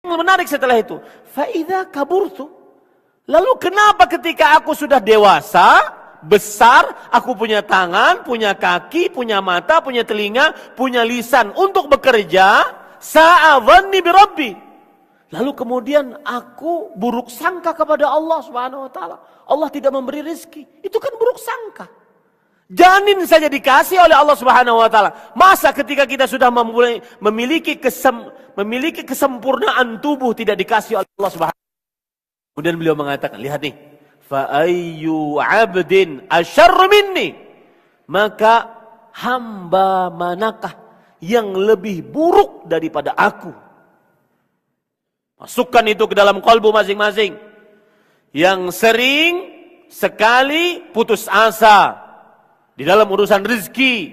Menarik setelah itu. Faida kaburtu. Lalu kenapa ketika aku sudah dewasa, besar, aku punya tangan, punya kaki, punya mata, punya telinga, punya lisan untuk bekerja, sa'adhanni birabbi. Lalu kemudian aku buruk sangka kepada Allah Subhanahu wa taala. Allah tidak memberi rezeki. Itu kan buruk sangka. Janin saja dikasih oleh Allah Subhanahu wa taala. Masa ketika kita sudah memiliki kesempurnaan tubuh tidak dikasih oleh Allah Subhanahu wa taala. Kemudian beliau mengatakan, lihat nih, fa ayyu 'abdin asyarr minni? Maka hamba manakah yang lebih buruk daripada aku? Masukkan itu ke dalam kalbu masing-masing. Yang sering sekali putus asa di dalam urusan rezeki,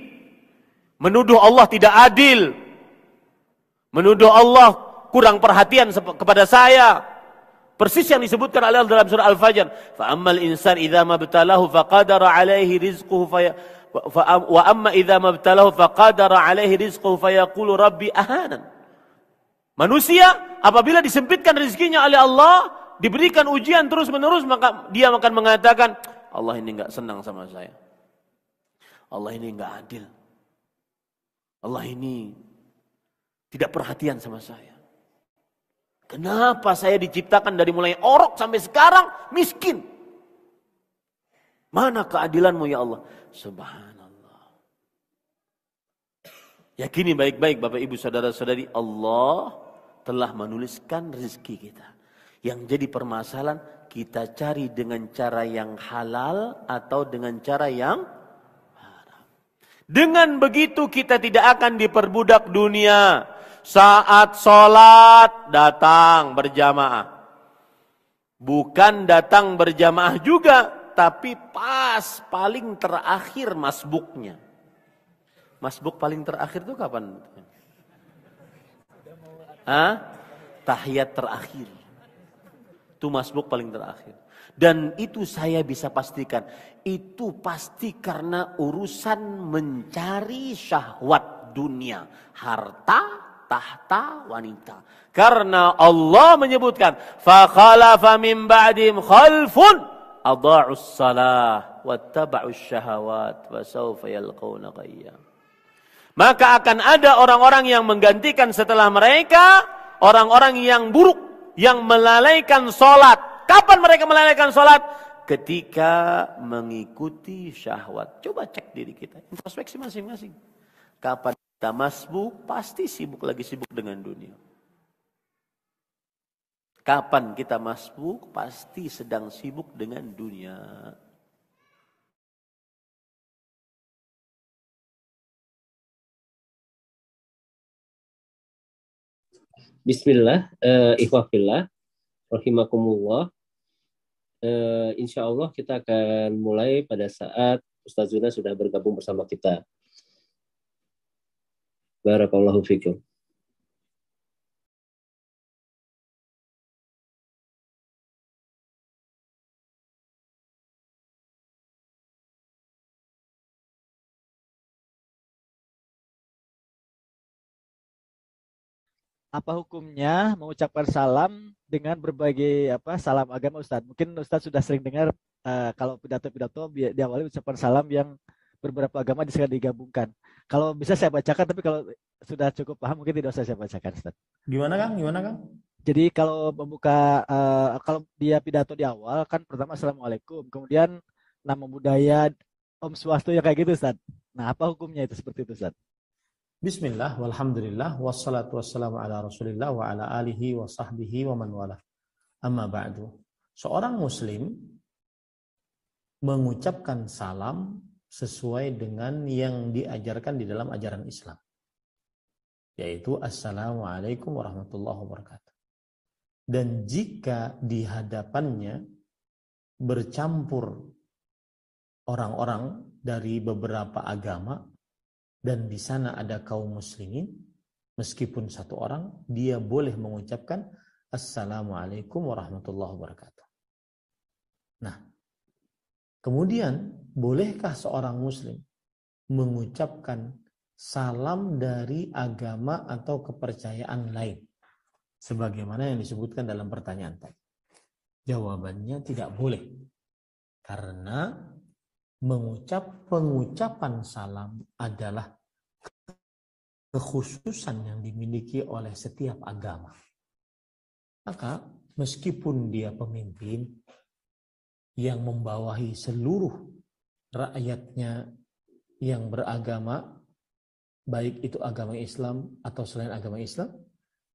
menuduh Allah tidak adil, menuduh Allah kurang perhatian kepada saya. Persis yang disebutkan oleh Allah dalam surah Al-Fajr. Fa ammal insan idza mabtalahu faqadara alaihi rizquhu wa amma idza mabtalahu faqadara alaihi rizquhu fayaqulu rabbi ahanan. Manusia apabila disempitkan rezekinya oleh Allah, diberikan ujian terus-menerus, maka dia akan mengatakan, Allah ini enggak senang sama saya. Allah ini enggak adil. Allah ini tidak perhatian sama saya. Kenapa saya diciptakan dari mulai orok sampai sekarang miskin? Mana keadilanmu ya Allah? Subhanallah. Yakini baik-baik Bapak Ibu Saudara-saudari, Allah telah menuliskan rezeki kita. Yang jadi permasalahan, kita cari dengan cara yang halal atau dengan cara yang haram. Dengan begitu kita tidak akan diperbudak dunia. Saat sholat datang berjamaah. Bukan datang berjamaah juga, tapi pas paling terakhir masbuknya. Masbuk paling terakhir itu kapan? Tahiyat terakhir. Itu masbuk paling terakhir. Dan itu saya bisa pastikan, itu pasti karena urusan mencari syahwat dunia, harta, tahta, wanita. Karena Allah menyebutkan, fa khalafa min ba'dihim khalfun adha'us salah wattaba'us syahawat wa sawfa yalqawna ghayya. Maka akan ada orang-orang yang menggantikan setelah mereka, orang-orang yang buruk, yang melalaikan salat. Kapan mereka melalaikan salat? Ketika mengikuti syahwat. Coba cek diri kita, introspeksi masing-masing. Kapan kita masbuk, pasti lagi sibuk dengan dunia. Kapan kita masbuk, pasti sedang sibuk dengan dunia. Bismillah, ikhwafillah, rahimakumullah. Insya Allah kita akan mulai pada saat Ustaz Zuna sudah bergabung bersama kita. Barakallahu fikum. Apa hukumnya mengucapkan salam dengan berbagai salam agama Ustadz? Mungkin Ustadz sudah sering dengar kalau pidato-pidato diawali ucapan salam yang beberapa agama digabungkan. Kalau bisa saya bacakan, tapi kalau sudah cukup paham mungkin tidak usah saya bacakan, Ustadz. Gimana Kang? Jadi kalau membuka, kalau dia pidato di awal kan pertama Assalamualaikum, kemudian nama budaya, Om Swastiastu ya kayak gitu, Ustadz. Nah, apa hukumnya itu seperti itu, Ustadz? Bismillah, walhamdulillah, wassalatu wassalamu ala rasulillah wa ala alihi wa sahbihi wa man wala. Amma ba'du. Seorang muslim mengucapkan salam sesuai dengan yang diajarkan di dalam ajaran Islam. Yaitu Assalamualaikum warahmatullahi wabarakatuh. Dan jika di hadapannya bercampur orang-orang dari beberapa agama, dan di sana ada kaum muslimin, meskipun satu orang, dia boleh mengucapkan Assalamualaikum warahmatullahi wabarakatuh. Nah, kemudian bolehkah seorang muslim mengucapkan salam dari agama atau kepercayaan lain? sebagaimana yang disebutkan dalam pertanyaan tadi? Jawabannya tidak boleh. Karena pengucapan salam adalah kekhususan yang dimiliki oleh setiap agama. Maka meskipun dia pemimpin yang membawahi seluruh rakyatnya yang beragama, baik itu agama Islam atau selain agama Islam,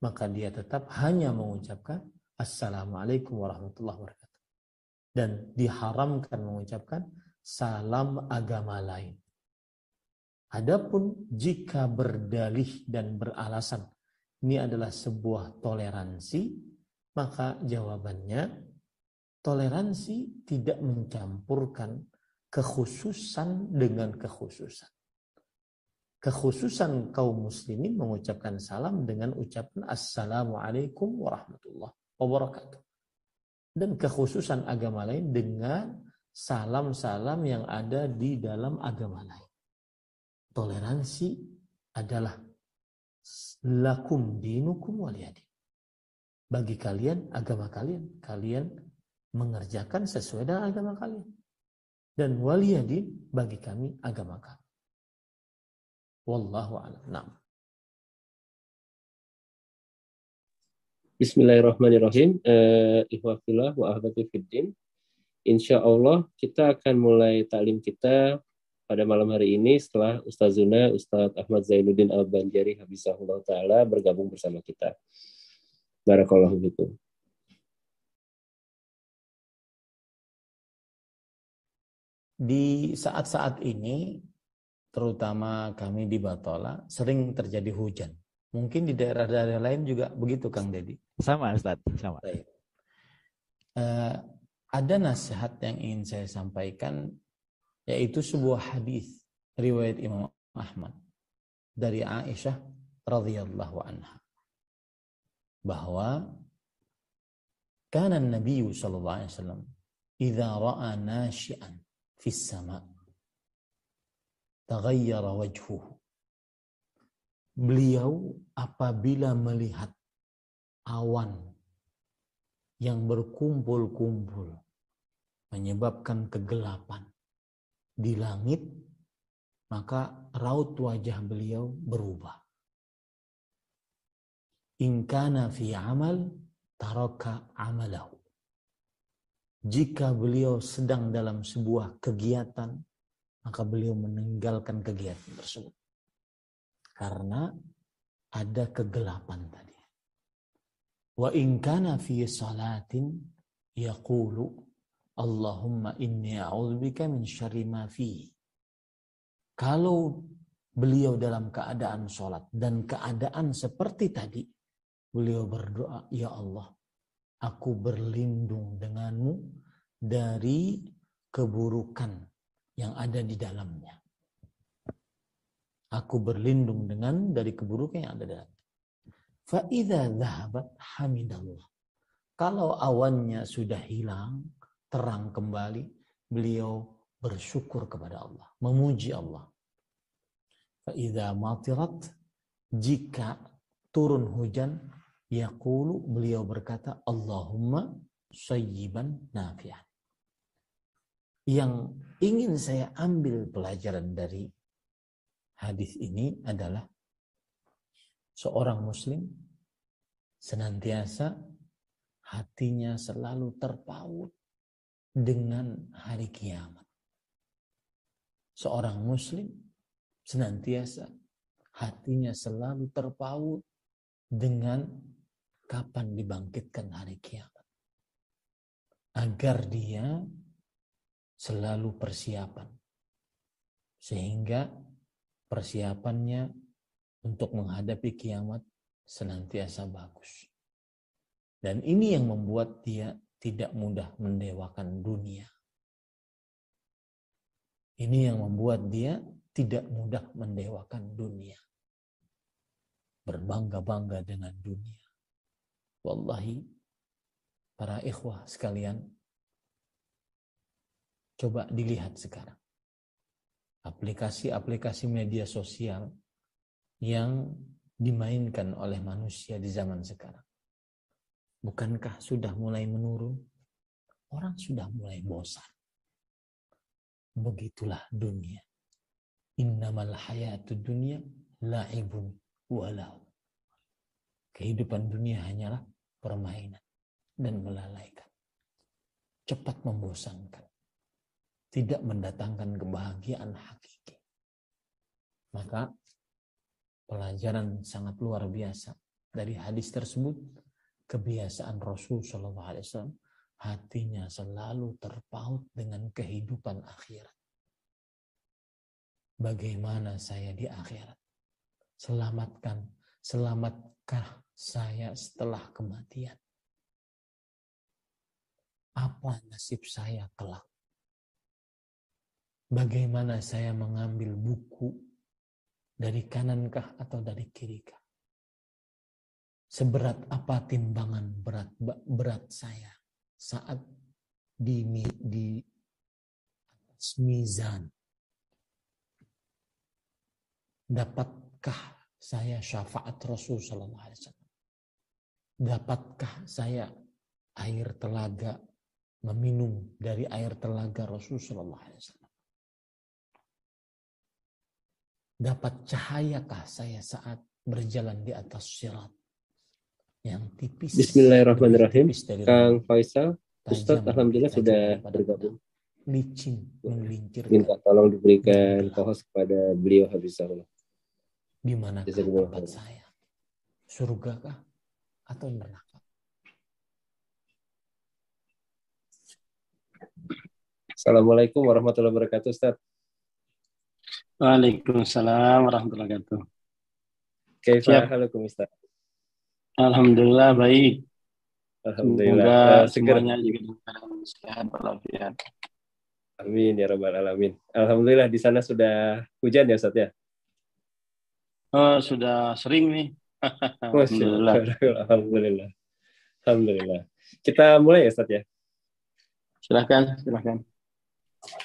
maka dia tetap hanya mengucapkan Assalamualaikum warahmatullahi wabarakatuh. Dan diharamkan mengucapkan salam agama lain. Adapun jika berdalih dan beralasan ini adalah sebuah toleransi, maka jawabannya toleransi tidak mencampurkan kekhususan dengan kekhususan. Kekhususan kaum muslimin mengucapkan salam dengan ucapan Assalamualaikum warahmatullahi wabarakatuh. Dan kekhususan agama lain dengan salam-salam yang ada di dalam agama lain. Toleransi adalah lakum dinukum waliyadin. Bagi kalian, agama kalian, kalian mengerjakan sesuai dengan agama kalian. Dan waliyadin, bagi kami, agama kami. Wallahu a'lam. Naam. Bismillahirrahmanirrahim. Ikhwafillah wa ahbati fiddin. Insya Allah kita akan mulai taklim kita pada malam hari ini setelah Ustazuna Ustadz Ahmad Zainuddin Al-Banjari Habisahullah Ta'ala bergabung bersama kita. Barakallahu fikum. Di saat-saat ini, terutama kami di Batola, sering terjadi hujan. Mungkin di daerah-daerah lain juga begitu, Kang Dedi. Sama Ustaz, sama. Ada nasihat yang ingin saya sampaikan, yaitu sebuah hadis riwayat Imam Ahmad dari Aisyah radhiyallahu anha, bahwa kana Nabi sallallahu alaihi wasallam idza ra'a nashi'an fis sama' taghayyara wajhuhu. Beliau apabila melihat awan yang berkumpul-kumpul menyebabkan kegelapan di langit, maka raut wajah beliau berubah. In kana fi amal taraka amalahu. Jika beliau sedang dalam sebuah kegiatan, maka beliau meninggalkan kegiatan tersebut. Karena ada kegelapan tadi. Wa in kana fi salatin yaqulu Allahumma inni a'udzubika min syarri ma fi. Kalau beliau dalam keadaan sholat dan keadaan seperti tadi, beliau berdoa, ya Allah, aku berlindung denganmu dari keburukan yang ada di dalamnya. Aku berlindung dari keburukan yang ada di dalamnya. Fa idza dhahabat hamidallah. Kalau awannya sudah hilang, terang kembali, beliau bersyukur kepada Allah, memuji Allah. Fa idza matirat, jika turun hujan, yaqulu, beliau berkata, Allahumma sayyiban nafi'an. Yang ingin saya ambil pelajaran dari hadis ini adalah seorang muslim senantiasa hatinya selalu terpaut dengan hari kiamat. Seorang muslim senantiasa hatinya selalu terpaut dengan kapan dibangkitkan hari kiamat. Agar dia selalu persiapan. Sehingga persiapannya untuk menghadapi kiamat senantiasa bagus. Dan ini yang membuat dia tidak mudah mendewakan dunia. Ini yang membuat dia tidak mudah mendewakan dunia. Berbangga-bangga dengan dunia. Wallahi, para ikhwah sekalian, coba dilihat sekarang. Aplikasi-aplikasi media sosial yang dimainkan oleh manusia di zaman sekarang. Bukankah sudah mulai menurun? Orang sudah mulai bosan. Begitulah dunia. Innamal hayatud dunya la'ibun walau. Kehidupan dunia hanyalah permainan dan melalaikan. Cepat membosankan. Tidak mendatangkan kebahagiaan hakiki. Maka pelajaran sangat luar biasa dari hadis tersebut, kebiasaan Rasul SAW, hatinya selalu terpaut dengan kehidupan akhirat. Bagaimana saya di akhirat? Selamatkah saya setelah kematian? Apa nasib saya kelak? Bagaimana saya mengambil buku dari kanankah atau dari kirikah? Seberat apa timbangan berat saya saat di atas mizan? Dapatkah saya syafaat Rasul sallallahu alaihi wasallam? Dapatkah saya air telaga, meminum dari air telaga Rasul sallallahu alaihi wasallam? Dapat cahayakah saya saat berjalan di atas sirat yang tipis? Bismillahirrahmanirrahim. Kang Faisal, Ustadz alhamdulillah sudah bergabung. Licin menggelincirkan. Minta tolong diberikan co-host kepada beliau Habibullah. Di mana tempat saya? Surga kah atau neraka? Assalamualaikum warahmatullahi wabarakatuh, Ustaz. Waalaikumsalam warahmatullahi wabarakatuh. Kaifa halukum, Ustaz? Alhamdulillah baik. Alhamdulillah. Semuanya juga dalam sehat walafiat. Amin ya rabbal alamin. Alhamdulillah di sana sudah hujan ya, Ustaz ya? Oh, sudah sering nih. Alhamdulillah. Alhamdulillah. Alhamdulillah. Kita mulai ya, Ustaz ya? Silakan.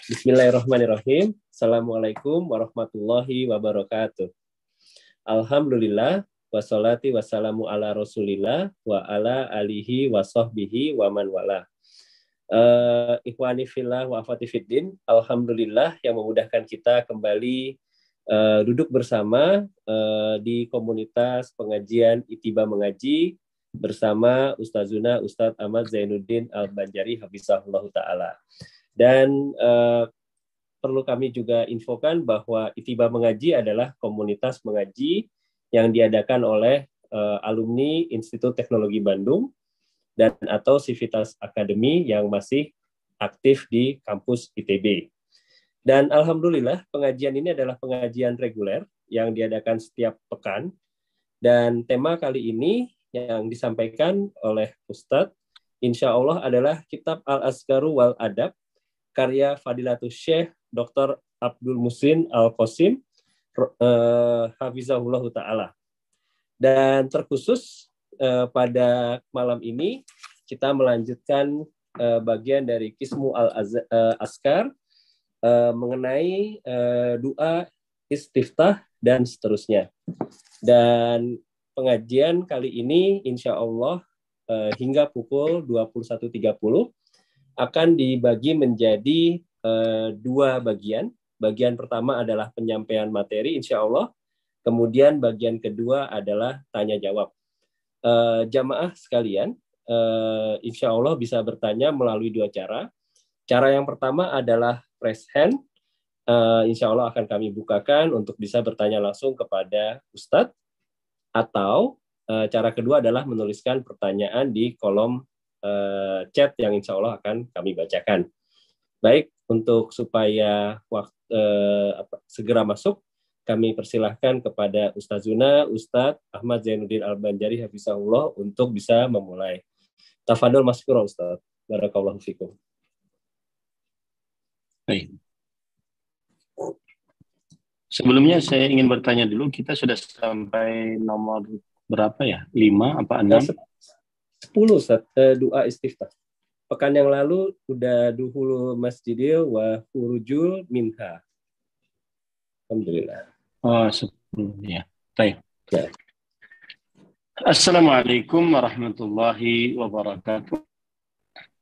Bismillahirrahmanirrahim. Assalamualaikum warahmatullahi wabarakatuh. Alhamdulillah wassalati wassalamu ala Rasulillah wa ala alihi wa sahbihi wa man wala. Ikhwani fillah wa akhwati fiddin, alhamdulillah yang memudahkan kita kembali duduk bersama di komunitas pengajian Itiba Mengaji bersama Ustazuna Ustadz Ahmad Zainuddin Al-Banjari Hafizahullah Ta'ala. Dan perlu kami juga infokan bahwa Itiba Mengaji adalah komunitas mengaji yang diadakan oleh alumni Institut Teknologi Bandung dan atau Civitas Academy yang masih aktif di kampus ITB. Dan alhamdulillah pengajian ini adalah pengajian reguler yang diadakan setiap pekan. Dan tema kali ini yang disampaikan oleh Ustadz insya Allah adalah Kitab Al-Azkaru wal Adab karya Fadilatul Syekh Dr. Abdul Muhsin Al-Qasim Hafizahullah Ta'ala. Dan terkhusus pada malam ini kita melanjutkan bagian dari Qismu Al-Azkar mengenai doa istiftah dan seterusnya. Dan pengajian kali ini insya Allah hingga pukul 21.30 akan dibagi menjadi dua bagian. Bagian pertama adalah penyampaian materi insya Allah. Kemudian bagian kedua adalah tanya jawab. Jamaah sekalian, insya Allah bisa bertanya melalui dua cara. Cara yang pertama adalah raise hand. Insya Allah akan kami bukakan untuk bisa bertanya langsung kepada Ustadz. Atau cara kedua adalah menuliskan pertanyaan di kolom chat yang insya Allah akan kami bacakan. Baik, untuk supaya segera masuk, kami persilahkan kepada Ustazuna Ustadz Ahmad Zainuddin Al-Banjari Hafizahullah untuk bisa memulai. Tafadhol masykurah Ustadz. Barakallahu fikum. Baik. Sebelumnya saya ingin bertanya dulu, kita sudah sampai nomor berapa ya? 5 apa 6? 10 Ustaz, doa istiftah. Pekan yang lalu udah duhulu masjidil wa khurujul minha. Alhamdulillah. Oh, 10 ya. Baik. Ya. Assalamualaikum warahmatullahi wabarakatuh.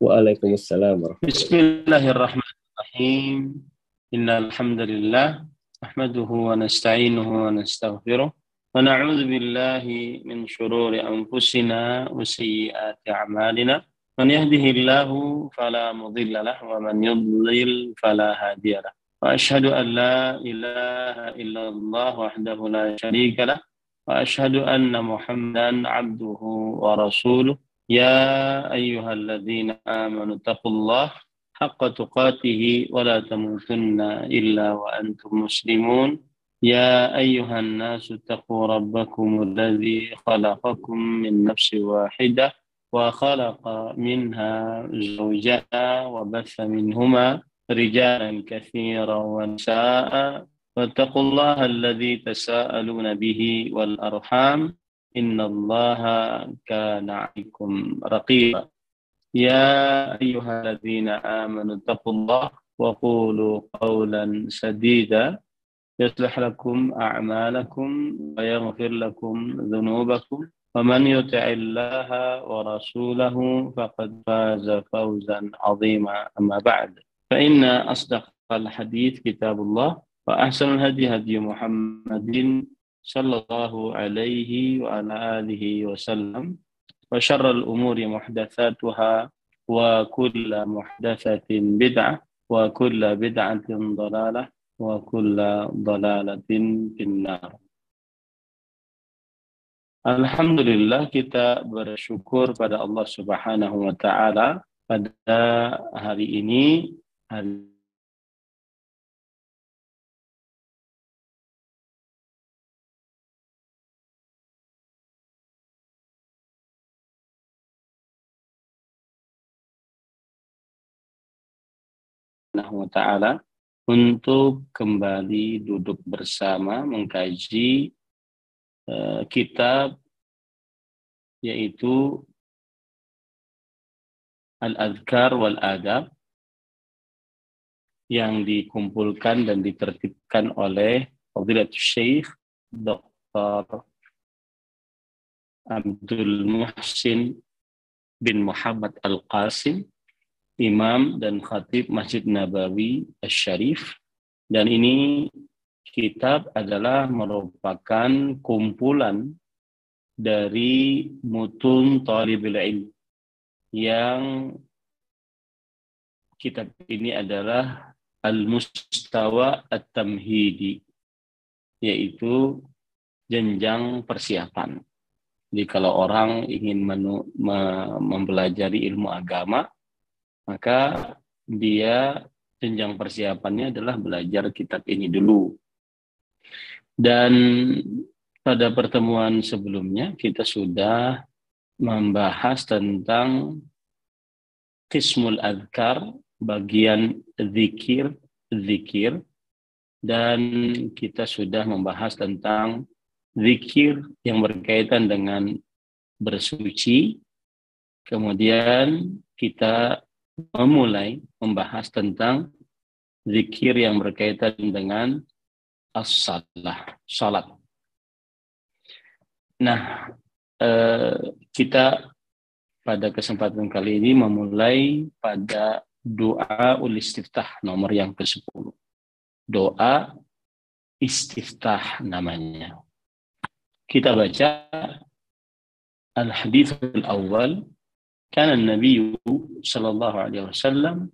Waalaikumsalam warahmatullahi Bismillahirrahmanirrahim. Innal hamdalillah nahmaduhu wa nasta'inuhu wa nastaghfiruh wa na'udzu billahi min shururi anfusina wa sayyiati a'malina. Man yahdihillahu fala mudilla lahu wa man yudlil fala hadiya lahu. Wa asyhadu an la ilaha illallah wahdahu la syarika lahu wa asyhadu anna Muhammadan abduhu wa rasuluh. Ya ayyuhalladzina amanu taqullaha haqqa tuqatih wa la tamutunna illa wa antum muslimun. Ya ayyuhan nasu taqu rabbakum alladzi khalaqakum min nafsin wahidah wa khalaqa minha zawjaha wa batha minhuma rijalan katsiran wa nisaa'a wattaqullaha alladzi tasaaluna bihi wal arham innallaha kana 'alaikum raqiba. Ya ayyuhalladzina amanu taqullaha wa qulu qawlan sadida yuslih lakum a'malakum wa yaghfir lakum dhunubakum wa man yuti'illaha wa rasulahu faqad faza fawzan 'azima. Amma ba'd, fa inna asdaqal hadits kitabullah wa ahsanul hadi hadi Muhammadin sallallahu alaihi wa ala alihi wasallam wa syarrul umuri muhdatsatuha wa kullu muhdatsatin bid'ah wa kullu bid'atin dhalalah wa kullu dhalalatin finnar. Alhamdulillah, kita bersyukur pada Allah Subhanahu wa taala pada hari ini, hari wa ta'ala untuk kembali duduk bersama mengkaji kitab yaitu Al-Adhkar wal Adab yang dikumpulkan dan ditertibkan oleh Fadilatul Syekh Dr. Abdul Muhsin bin Muhammad Al-Qasim, Imam dan Khatib Masjid Nabawi Asy-Syarif. Dan ini kitab adalah merupakan kumpulan dari mutun talibul ilm, yang kitab ini adalah Al-Mustawa At-Tamhidi, yaitu jenjang persiapan. Jadi kalau orang ingin mempelajari ilmu agama, maka dia jenjang persiapannya adalah belajar kitab ini dulu. Dan pada pertemuan sebelumnya kita sudah membahas tentang Qismul Adhkar, bagian zikir, dan kita sudah membahas tentang zikir yang berkaitan dengan bersuci. Kemudian kita memulai membahas tentang zikir yang berkaitan dengan salat. Nah, kita pada kesempatan kali ini memulai pada doa ul-istiftah nomor yang ke-10. Doa istiftah namanya. Kita baca al-hadits al-awwal. Kana an-nabiy sallallahu alaihi wasallam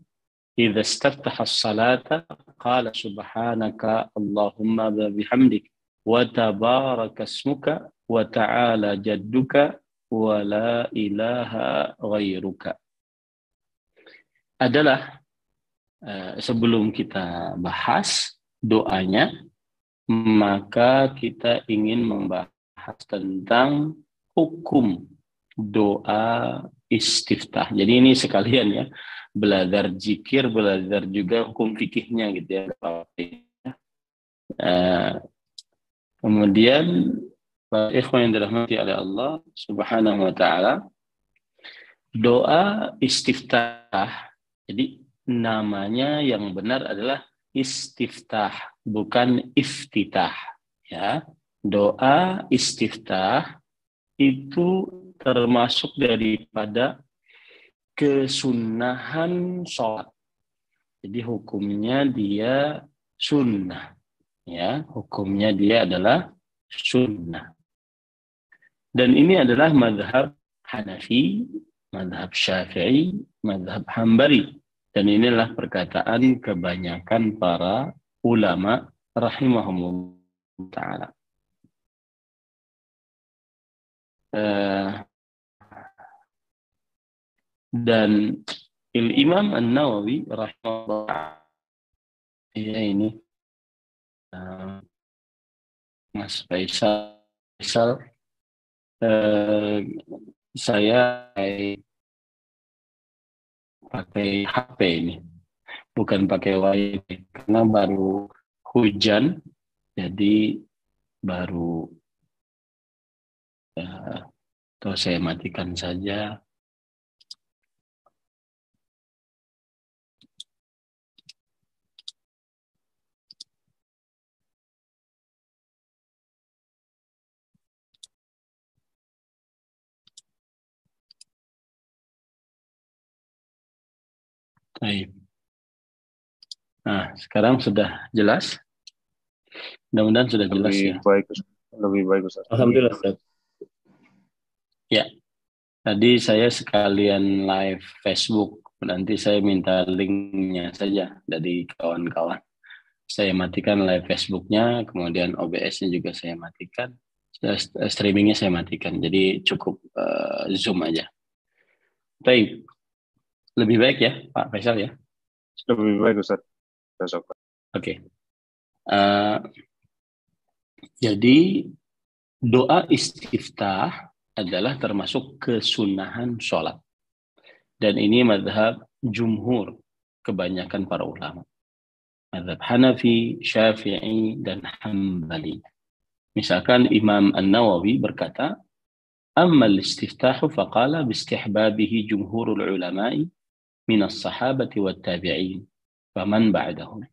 idza istaftaha as-salata qala subhanaka Allahumma bihamdik wa tabaraka ismuka wa ta'ala jadduka wa la ilaha ghairuka. Adalah sebelum kita bahas doanya, maka kita ingin membahas tentang hukum doa istiftah. Jadi ini sekalian ya, belajar zikir, belajar juga hukum fikihnya gitu ya. Kemudian ikhwan yang dirahmati oleh Allah Subhanahu wa taala, doa istiftah. Jadi namanya yang benar adalah istiftah, bukan iftitah ya. Doa istiftah itu termasuk daripada kesunahan sholat. Jadi hukumnya dia sunnah. Ya, hukumnya dia adalah sunnah. Dan ini adalah mazhab Hanafi, mazhab Syafi'i, mazhab Hambali. Dan inilah perkataan kebanyakan para ulama rahimahumullah ta'ala. Dan Imam An-Nawawi rahimahullah, ya ini Mas Faisal, saya pakai HP ini, bukan pakai wifi karena baru hujan, jadi baru atau saya matikan saja. Baik. Nah, sekarang sudah jelas? Mudah-mudahan sudah jelas ya. Lebih baik Ustaz. Alhamdulillah Ustaz. Ya. Tadi saya sekalian live Facebook. Nanti saya minta linknya saja dari kawan-kawan. Saya matikan live Facebooknya, kemudian OBS-nya juga saya matikan. Streamingnya saya matikan. Jadi cukup Zoom aja. Baik. Lebih baik ya, Pak Faisal ya? Lebih baik Ustaz. Oke. Jadi doa istiftah adalah termasuk kesunahan sholat. Dan ini mazhab jumhur, kebanyakan para ulama. Mazhab Hanafi, Syafi'i, dan Hambali. Misalkan Imam An-Nawawi berkata, Amma al-istiftahu faqala bistihbabihi jumhurul ulama'i minas sahabati wa tabi'in faman ba'dahum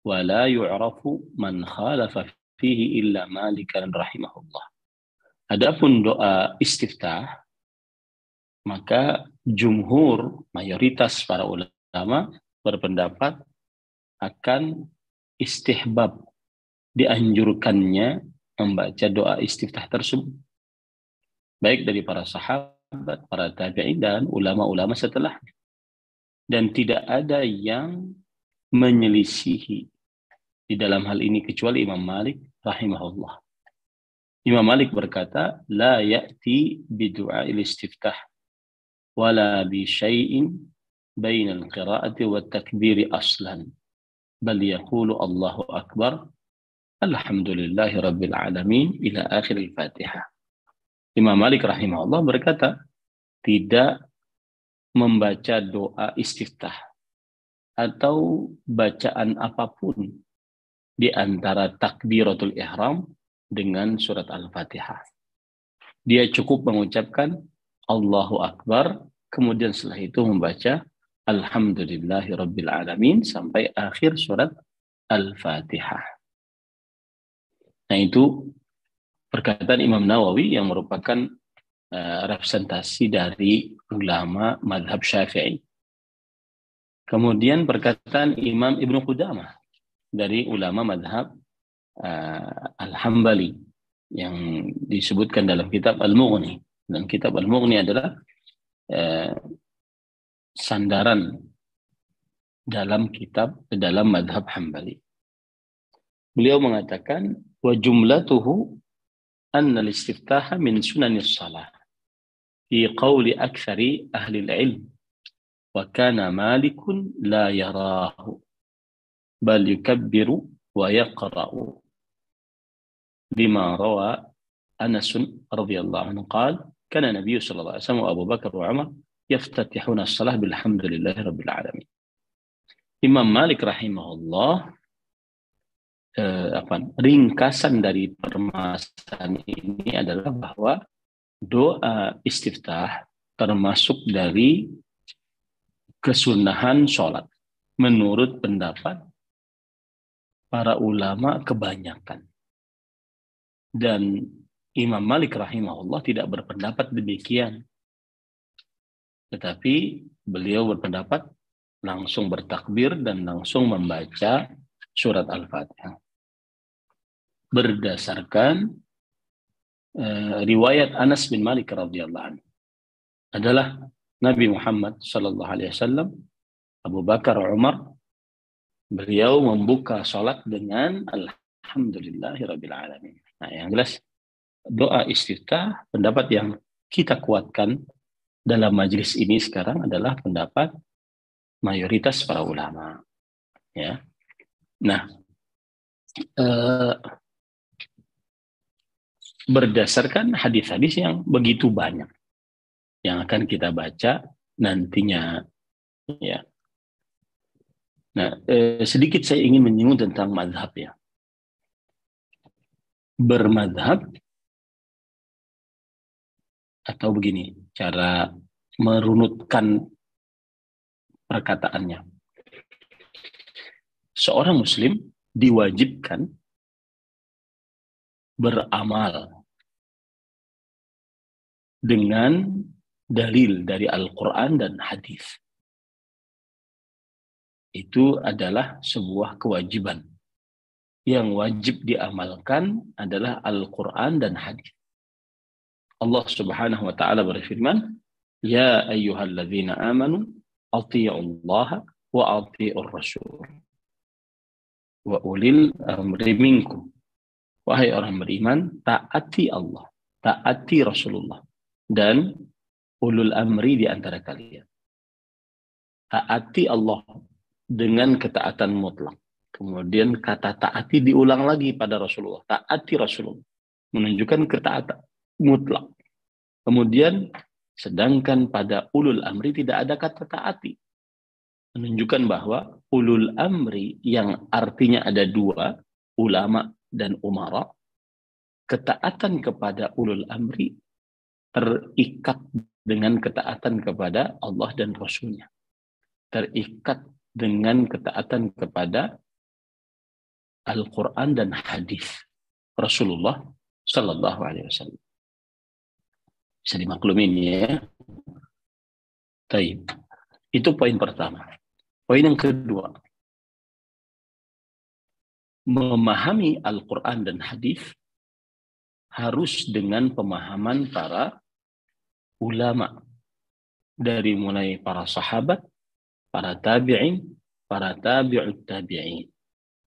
wa la yu'rafu man khalafa fihi illa Malikan rahimahullah. Adapun doa istiftah, maka jumhur, mayoritas para ulama berpendapat akan istihbab, dianjurkannya membaca doa istiftah tersebut, baik dari para sahabat, para tabi'in, dan ulama-ulama setelahnya. Dan tidak ada yang menyelisihi di dalam hal ini kecuali Imam Malik rahimahullah. Imam Malik berkata, la ya'ti bidu'a'il istiftah wala bi syai'in bainal qira'ati wa takbiri aslan bal yaqulu Allahu akbar alhamdulillahi rabbil alamin ila akhir al-Fatihah. Imam Malik rahimahullah berkata, tidak membaca doa istiftah atau bacaan apapun di antara takbiratul ihram dengan surat Al-Fatihah. Dia cukup mengucapkan Allahu Akbar, kemudian setelah itu membaca Alhamdulillahi Rabbil Alamin sampai akhir surat Al-Fatihah. Nah, itu perkataan Imam Nawawi yang merupakan representasi dari ulama madhab Syafi'i. Kemudian perkataan Imam Ibnu Qudamah dari ulama madhab Al-Hambali yang disebutkan dalam kitab Al-Mughni. Dan kitab Al-Mughni adalah sandaran dalam madhab Hambali. Beliau mengatakan, wa jumlatuhu anna al-istiftaha min sunanis salah fi qawli aktsari ahli al-ilm wa kana Malikun la yarahu bal yukabbiru wa yaqra'u lima rawa Anas radhiyallahu anhu qala kana Nabi sallallahu alaihi wasallam wa Abu Bakar wa Umar yaftatihuna as-salah bilhamdulillahi rabbil alamin. Imam Malik rahimahullah ringkasan dari permasalahan ini adalah bahwa doa istiftah termasuk dari kesunahan sholat menurut pendapat para ulama kebanyakan. Dan Imam Malik rahimahullah tidak berpendapat demikian. Tetapi beliau berpendapat langsung bertakbir dan langsung membaca surat Al-Fatihah. Berdasarkan riwayat Anas bin Malik radhiyallahu anhu, adalah Nabi Muhammad sallallahu alaihi wasallam, Abu Bakar, Umar, beliau membuka salat dengan alhamdulillahirabbil alamin. Nah, yang jelas doa istiftah, pendapat yang kita kuatkan dalam majelis ini sekarang adalah pendapat mayoritas para ulama. Ya. Nah, berdasarkan hadis-hadis yang begitu banyak yang akan kita baca nantinya, ya. Nah, sedikit saya ingin menyinggung tentang mazhab, ya. Bermadhab atau begini, cara merunutkan perkataannya. Seorang muslim diwajibkan beramal dengan dalil dari Al-Quran dan hadis. Itu adalah sebuah kewajiban. Yang wajib diamalkan adalah Al-Quran dan hadis. Allah Subhanahu wa taala berfirman, "Ya ayyuhalladzina amanu athi'ullaha wa athi'ur rasul wa ulil amri minkum." Wahai orang beriman, taati Allah, taati Rasulullah, dan ulul amri di antara kalian. Taati Allah dengan ketaatan mutlak. Kemudian kata taati diulang lagi pada Rasulullah. Taati Rasulullah, menunjukkan ketaatan mutlak. Kemudian sedangkan pada ulul amri tidak ada kata taati, menunjukkan bahwa ulul amri yang artinya ada dua, ulama dan umara, ketaatan kepada ulul amri terikat dengan ketaatan kepada Allah dan Rasulnya, terikat dengan ketaatan kepada Al-Quran dan hadis Rasulullah Sallallahu Alaihi Wasallam. Bisa dimaklumin, ya. Taib. Itu poin pertama. Poin yang kedua, memahami Al-Quran dan hadis harus dengan pemahaman para ulama, dari mulai para sahabat, para tabi'in, para tabi'ut tabi'in,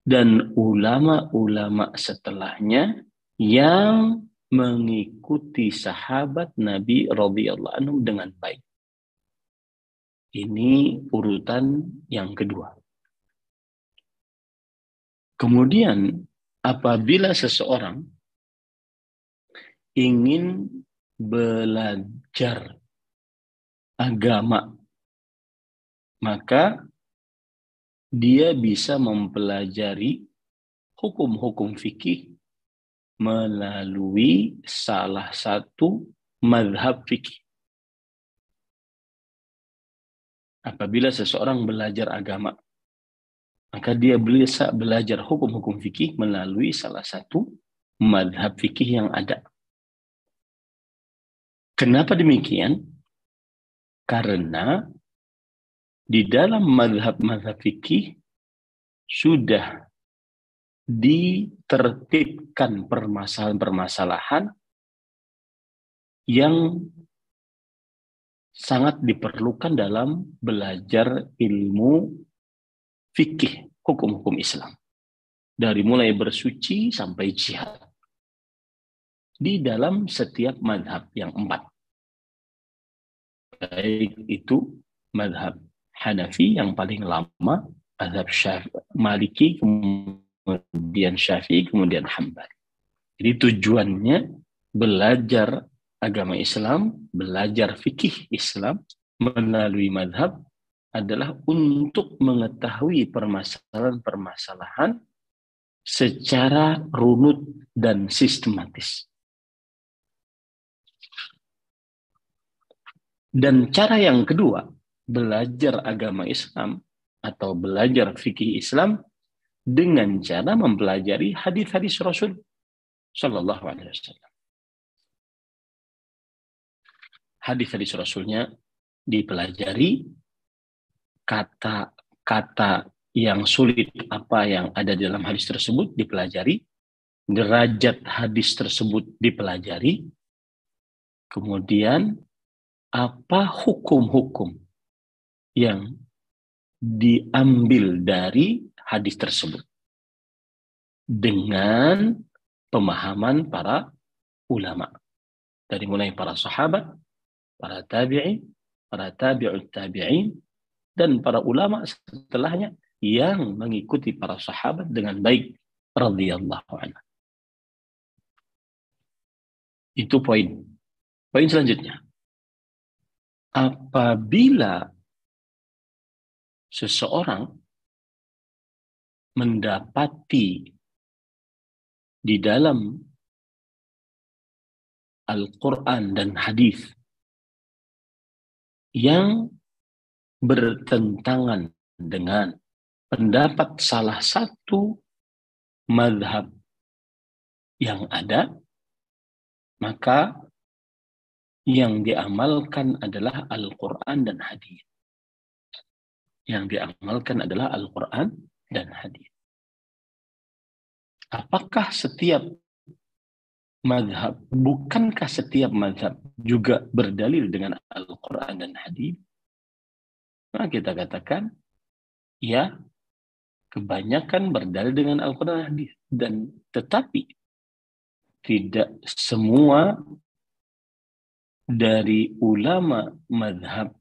dan ulama-ulama setelahnya yang mengikuti sahabat Nabi radhiyallahu anhum dengan baik. Ini urutan yang kedua. Kemudian apabila seseorang ingin belajar agama, maka dia bisa mempelajari hukum-hukum fikih melalui salah satu mazhab fikih. Apabila seseorang belajar agama, maka dia bisa belajar hukum-hukum fikih melalui salah satu mazhab fikih yang ada. Kenapa demikian? Karena di dalam mazhab-mazhab fikih sudah ditertibkan permasalahan-permasalahan yang sangat diperlukan dalam belajar ilmu fikih, hukum-hukum Islam. Dari mulai bersuci sampai jihad. Di dalam setiap mazhab yang 4. Baik itu mazhab Hanafi yang paling lama, mazhab Maliki, kemudian Syafi'i, kemudian Hambali. Jadi tujuannya belajar agama Islam, belajar fikih Islam melalui mazhab adalah untuk mengetahui permasalahan-permasalahan secara runut dan sistematis. Dan cara yang kedua, belajar agama Islam atau belajar fikih Islam dengan cara mempelajari hadis-hadis Rasul Sallallahu Alaihi Wasallam. hadis-hadis Rasulnya dipelajari, kata-kata yang sulit apa yang ada di dalam hadis tersebut dipelajari, derajat hadis tersebut dipelajari, kemudian apa hukum-hukum yang diambil dari hadis tersebut dengan pemahaman para ulama, dari mulai para sahabat, para tabi'in, para tabi'ut tabi'in, dan para ulama setelahnya yang mengikuti para sahabat dengan baik radhiyallahu anhu. Itu poin. Poin selanjutnya. Apabila seseorang mendapati di dalam Al-Quran dan hadis yang bertentangan dengan pendapat salah satu mazhab yang ada, maka yang diamalkan adalah Al-Quran dan hadis. Yang diamalkan adalah Al-Quran dan hadis. Apakah setiap mazhab, bukankah setiap mazhab juga berdalil dengan Al-Quran dan hadis? Nah, kita katakan, ya, kebanyakan berdalil dengan Al-Quran dan hadis. Dan tetapi tidak semua dari ulama mazhab,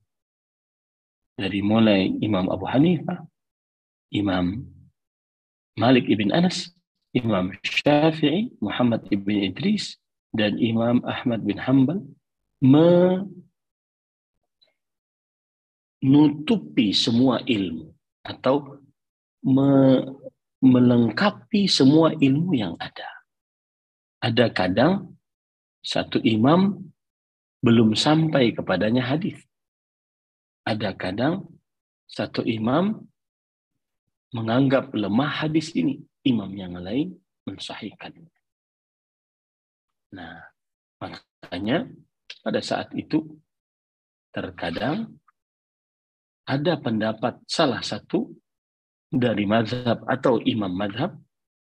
dari mulai Imam Abu Hanifah, Imam Malik ibn Anas, Imam Syafi'i, Muhammad ibn Idris, dan Imam Ahmad bin Hanbal menutupi semua ilmu atau melengkapi semua ilmu yang ada. Ada kadang satu imam belum sampai kepadanya hadis. Ada kadang satu imam menganggap lemah hadis ini, imam yang lain mensahihkannya. Nah, makanya pada saat itu terkadang ada pendapat salah satu dari mazhab atau imam mazhab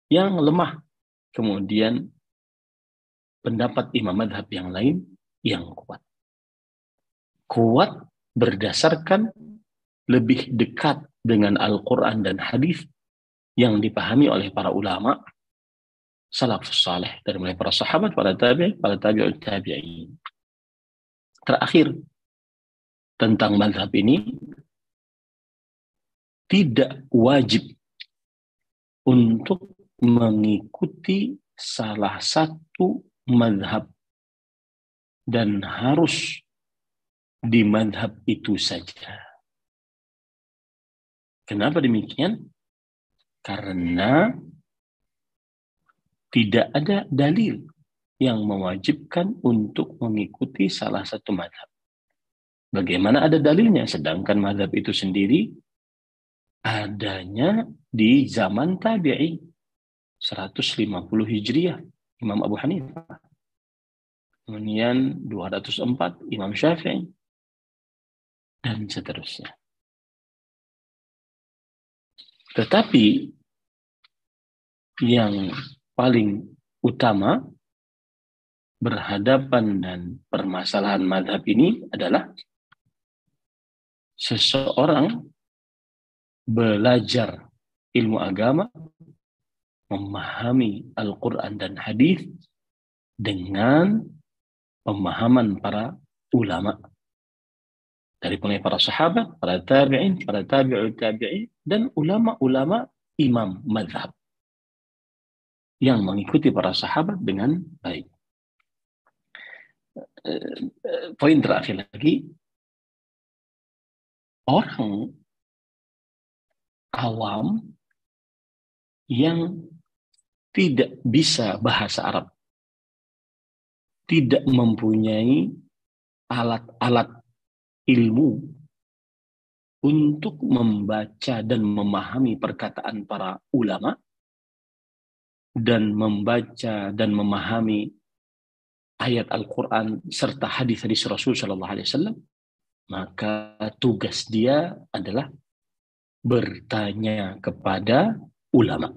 yang lemah. Kemudian pendapat imam mazhab yang lain yang kuat. Kuat berdasarkan lebih dekat dengan Al-Quran dan hadis yang dipahami oleh para ulama salafus saleh, dari mulai para sahabat, para tabi'in, para tabi'ut tabi'in. Terakhir, tentang mazhab ini, tidak wajib untuk mengikuti salah satu mazhab dan harus di mazhab itu saja. Kenapa demikian? Karena tidak ada dalil yang mewajibkan untuk mengikuti salah satu mazhab. Bagaimana ada dalilnya? Sedangkan mazhab itu sendiri adanya di zaman tabi'i 150 Hijriah, Imam Abu Hanifah. Kemudian 204 Imam Syafi'i dan seterusnya. Tetapi yang paling utama berhadapan dan permasalahan mazhab ini adalah seseorang belajar ilmu agama, memahami Al-Quran dan hadis dengan pemahaman para ulama. Dari mulai para sahabat, para tabi'in, para tabi'ut tabi'in, dan ulama-ulama imam mazhab yang mengikuti para sahabat dengan baik. Poin terakhir lagi, orang awam yang tidak bisa bahasa Arab, tidak mempunyai alat-alat ilmu untuk membaca dan memahami perkataan para ulama dan membaca dan memahami ayat Al-Quran serta hadis-hadis Rasul Shallallahu Alaihi Wasallam, maka tugas dia adalah bertanya kepada ulama.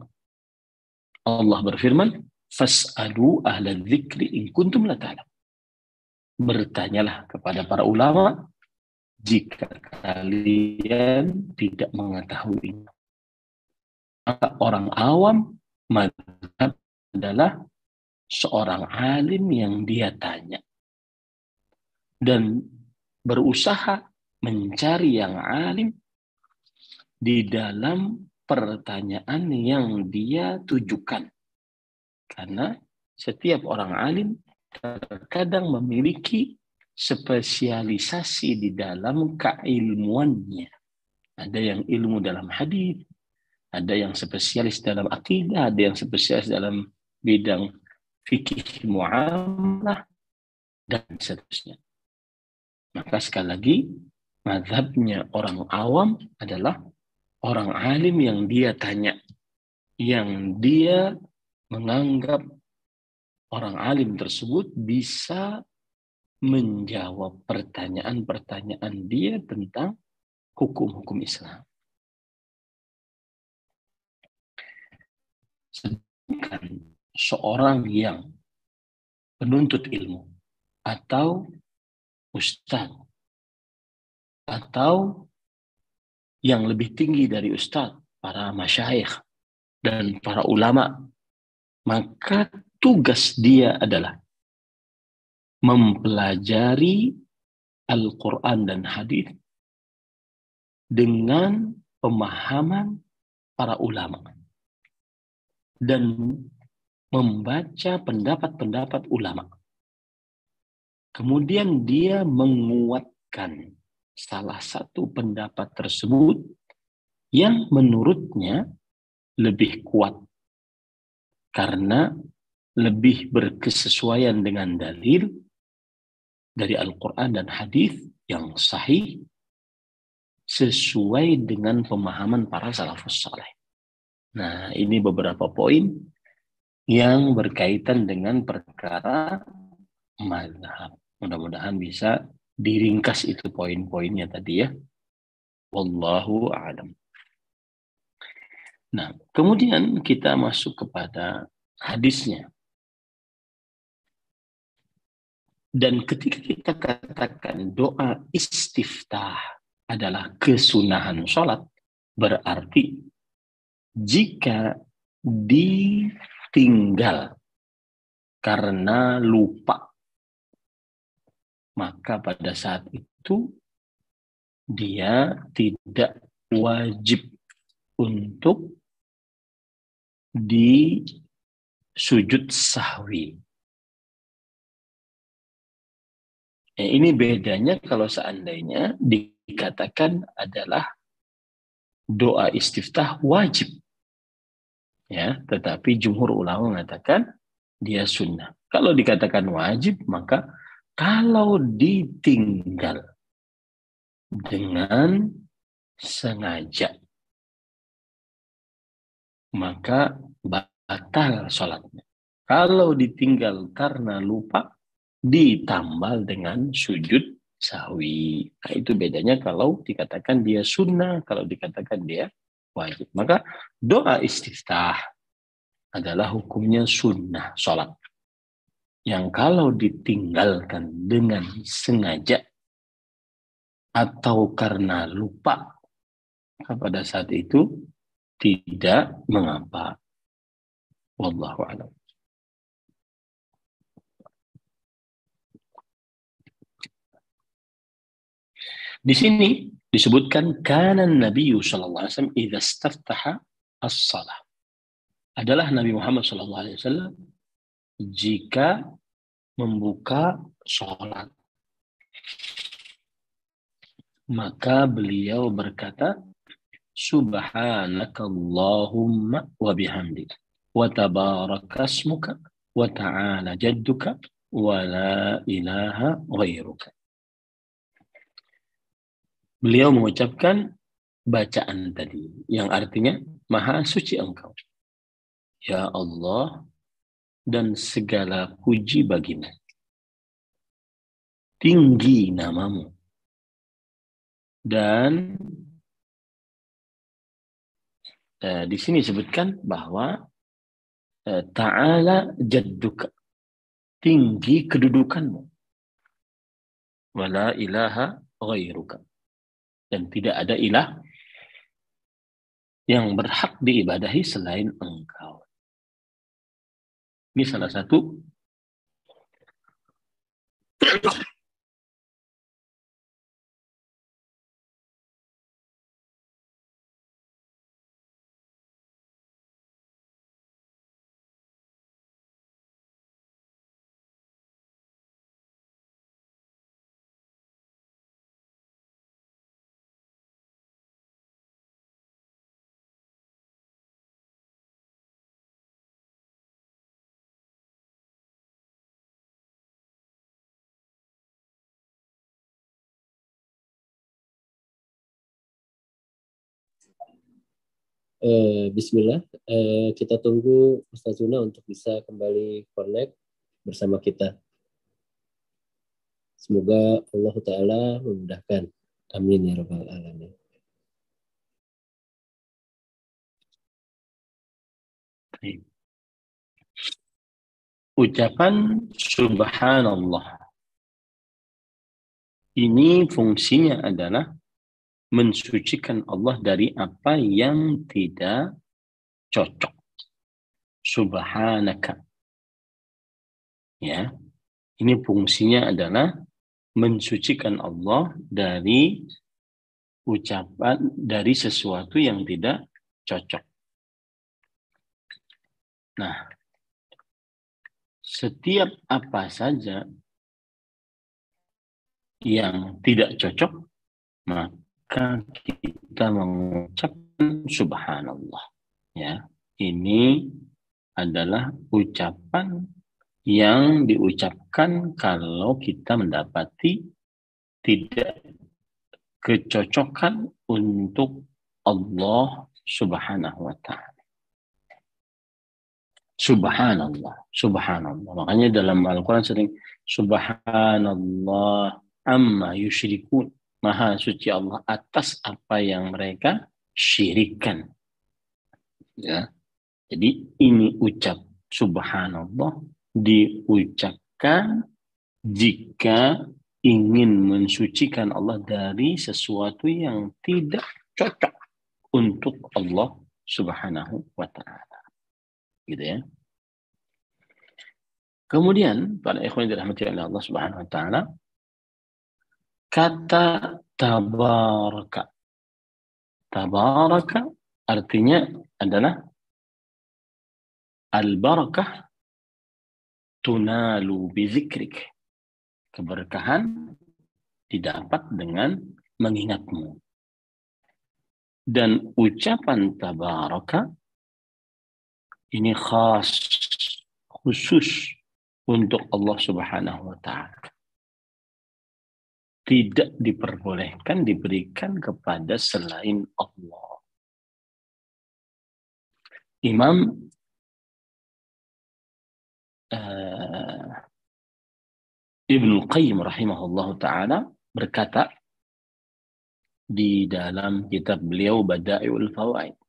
Allah berfirman, "Fas'alu ahla dzikri in kuntum la ta'lam." Bertanyalah kepada para ulama jika kalian tidak mengetahui. Maka orang awam mazhab adalah seorang alim yang dia tanya dan berusaha mencari yang alim di dalam pertanyaan yang dia tujukan. Karena setiap orang alim terkadang memiliki spesialisasi di dalam keilmuannya. Ada yang ilmu dalam hadis, ada yang spesialis dalam akidah, ada yang spesialis dalam bidang fikih muamalah, dan seterusnya. Maka sekali lagi, mazhabnya orang awam adalah orang alim yang dia tanya, yang dia menganggap orang alim tersebut bisa menjawab pertanyaan-pertanyaan dia tentang hukum-hukum Islam. Sedangkan seorang yang penuntut ilmu atau ustadz atau yang lebih tinggi dari ustadz, para masyayikh dan para ulama, maka tugas dia adalah mempelajari Al-Quran dan hadis dengan pemahaman para ulama dan membaca pendapat-pendapat ulama. Kemudian dia menguatkan salah satu pendapat tersebut yang menurutnya lebih kuat karena lebih berkesesuaian dengan dalil dari Al-Quran dan hadis yang sahih sesuai dengan pemahaman para salafus saleh. Nah, ini beberapa poin yang berkaitan dengan perkara mazhab. Mudah-mudahan bisa diringkas itu poin-poinnya tadi ya. Wallahu a'lam. Nah, kemudian kita masuk kepada hadisnya. Dan ketika kita katakan doa istiftah adalah kesunahan sholat, berarti jika ditinggal karena lupa, maka pada saat itu dia tidak wajib untuk di sujud sahwi. Ini bedanya kalau seandainya dikatakan adalah doa istiftah wajib. Ya, tetapi jumhur ulama mengatakan dia sunnah. Kalau dikatakan wajib, maka kalau ditinggal dengan sengaja, maka batal sholatnya. Kalau ditinggal karena lupa, ditambal dengan sujud sahwi. Nah, itu bedanya kalau dikatakan dia sunnah, kalau dikatakan dia wajib. Maka doa istiftah adalah hukumnya sunnah sholat. Yang kalau ditinggalkan dengan sengaja atau karena lupa, pada saat itu tidak mengapa. Wallahu a'lam. Di sini disebutkan kana Nabi sallallahu alaihi wasallam idza istaftaha as-shalah. Adalah Nabi Muhammad sallallahu alaihi wasallam jika membuka salat, maka beliau berkata, subhanakallahumma wa bihamdika wa tabarakasmuka wa ta'ala jadduka wa la ilaha ghairuka. Beliau mengucapkan bacaan tadi yang artinya maha suci engkau ya Allah dan segala puji bagimu, tinggi namamu. Dan di sini disebutkan bahwa ta'ala jadduka, tinggi kedudukanmu. Wala ilaha ghairuka, dan tidak ada ilah yang berhak diibadahi selain engkau. Ini salah satu Bismillah, kita tunggu Ustaz Zuna untuk bisa kembali connect bersama kita. Semoga Allah Ta'ala memudahkan. Amin ya rabbal alamin. ucapan subhanallah. Ini fungsinya adalah mensucikan Allah dari apa yang tidak cocok. Subhanaka. Ya. Ini fungsinya adalah mensucikan Allah dari ucapan, dari sesuatu yang tidak cocok. Nah, setiap apa saja yang tidak cocok, maka kita mengucapkan subhanallah. Ya, ini adalah ucapan yang diucapkan kalau kita mendapati tidak kecocokan untuk Allah Subhanahu wa ta'ala. Subhanallah, subhanallah. Makanya dalam Al-Quran sering subhanallah amma yusyrikun. Maha suci Allah atas apa yang mereka syirikan. Ya. Jadi ini ucap subhanallah diucapkan jika ingin mensucikan Allah dari sesuatu yang tidak cocok untuk Allah Subhanahu wa ta'ala. Gitu ya. Kemudian para ikhwan yang dirahmati oleh Allah Subhanahu wa ta'ala, kata tabaraka. Tabaraka artinya adalah al-barakah tunalu bizikrik. Keberkahan didapat dengan mengingatmu. Dan ucapan tabaraka ini khas, khusus untuk Allah Subhanahu wa ta'ala. Tidak diperbolehkan diberikan kepada selain Allah. Imam Ibnu Qayyim rahimahullah ta'ala berkata di dalam kitab beliau Bada'iul Fawaid,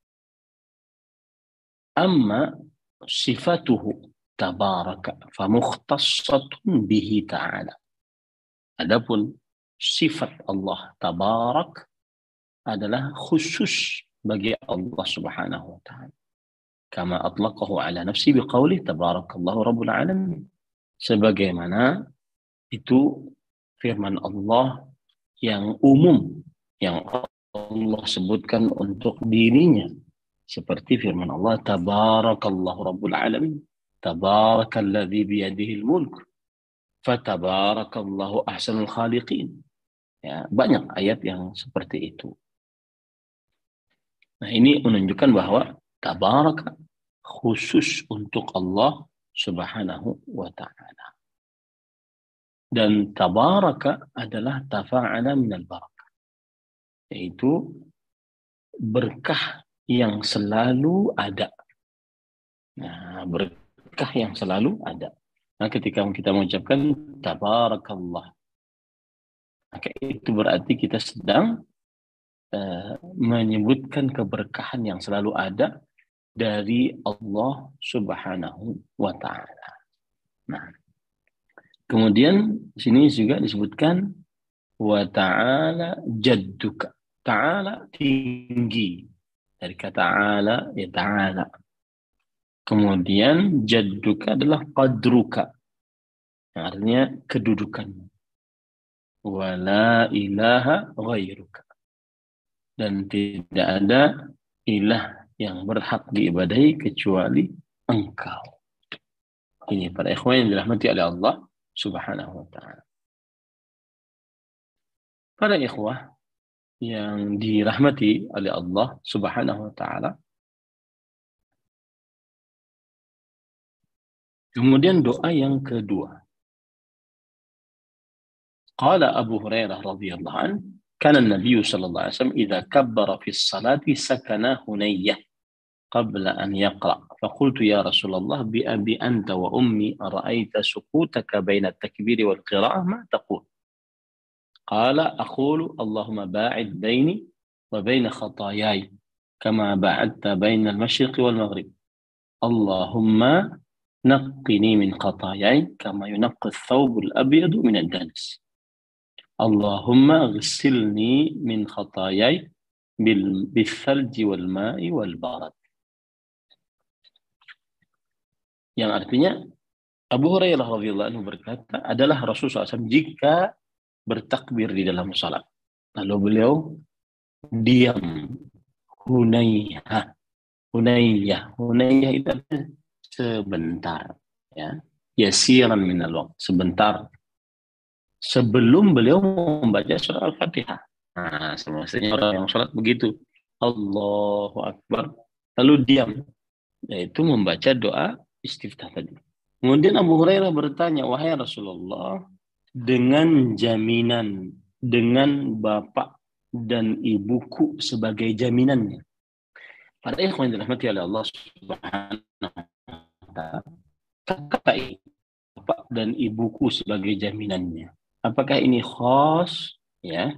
amma sifatuhu tabaraka famukhtassatun bihi ta'ala. Adapun sifat Allah tabarak adalah khusus bagi Allah Subhanahu wa ta'ala. Kama atlaqahu ala nafsi biqaulih tabarakallahu rabbul alamin. Sebagaimana itu firman Allah yang umum, yang Allah sebutkan untuk dirinya. Seperti firman Allah, tabarakallahu rabbul alamin. Tabarakalladzi biyadihil mulk. Fatabarakallahu ahsanul khaliqin. Ya, banyak ayat yang seperti itu. Nah, ini menunjukkan bahwa tabaraka khusus untuk Allah Subhanahu wa ta'ala. Dan tabaraka adalah tafa'ala minal barakah. Yaitu berkah yang selalu ada. Nah, berkah yang selalu ada. Nah, ketika kita mengucapkan tabarakallah, Maka itu berarti kita sedang menyebutkan keberkahan yang selalu ada dari Allah Subhanahu wa Ta'ala. Nah, kemudian sini juga disebutkan wa ta'ala jadduka. Ta'ala tinggi. Dari kata ala ya ta'ala. Kemudian jadduka adalah qadruka. Artinya kedudukanmu. Wa la ilaha ghairuka. Dan tidak ada ilah yang berhak diibadahi kecuali engkau. Ini para ikhwan yang dirahmati oleh Allah Subhanahu wa Ta'ala. Para ikhwah yang dirahmati oleh Allah Subhanahu wa Ta'ala, kemudian doa yang kedua. Qala Abu Hurairah radhiyallahu anhu, kana an-nabiy sallallahu alaihi wasallam idza kabbara fi as-salati sakana hunayyah qabla an yaqra. Faqultu ya Rasulullah bi abi anta wa ummi ara'aita sukutaka baina at-takbir wal qira'ah ma taqul? Qala aqulu Allahumma ba'id baini wa baina khataayai kama ba'adta baina al-masyriq wal maghrib. Allahumma naqqini min khataayai kama yunqqa ath-thawb al-abyad min ad-danas. Allahumma ghsilni min khataayai bil-thalji wal ma'i wal barad. Yang artinya Abu Hurairah radhiyallahu anhu berkata, adalah Rasulullah SAW jika bertakbir di dalam salat, lalu beliau diam. Hunayyah itu sebentar, ya, yasiran minal waqt, sebentar sebelum beliau membaca surah Al-Fatihah. Nah, semestinya orang yang salat begitu, Allahu Akbar, lalu diam, yaitu membaca doa istiftah tadi. Kemudian Abu Hurairah bertanya, wahai Rasulullah, dengan jaminan, dengan bapak dan ibuku sebagai jaminannya. Para ikhwan yang dirahmati oleh Allah Subhanahu wa Ta'ala, kata bapak dan ibuku sebagai jaminannya. Apakah ini khas, ya,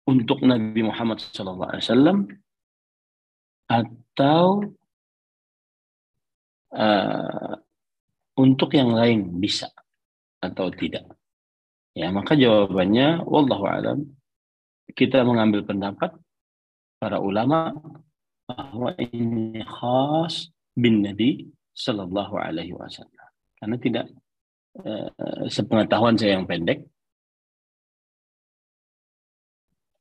untuk Nabi Muhammad SAW atau untuk yang lain bisa atau tidak? Ya, maka jawabannya wallahu a'lam, kita mengambil pendapat para ulama bahwa ini khas bin Nabi sallallahu alaihi wasallam. Karena tidak sepengetahuan saya yang pendek,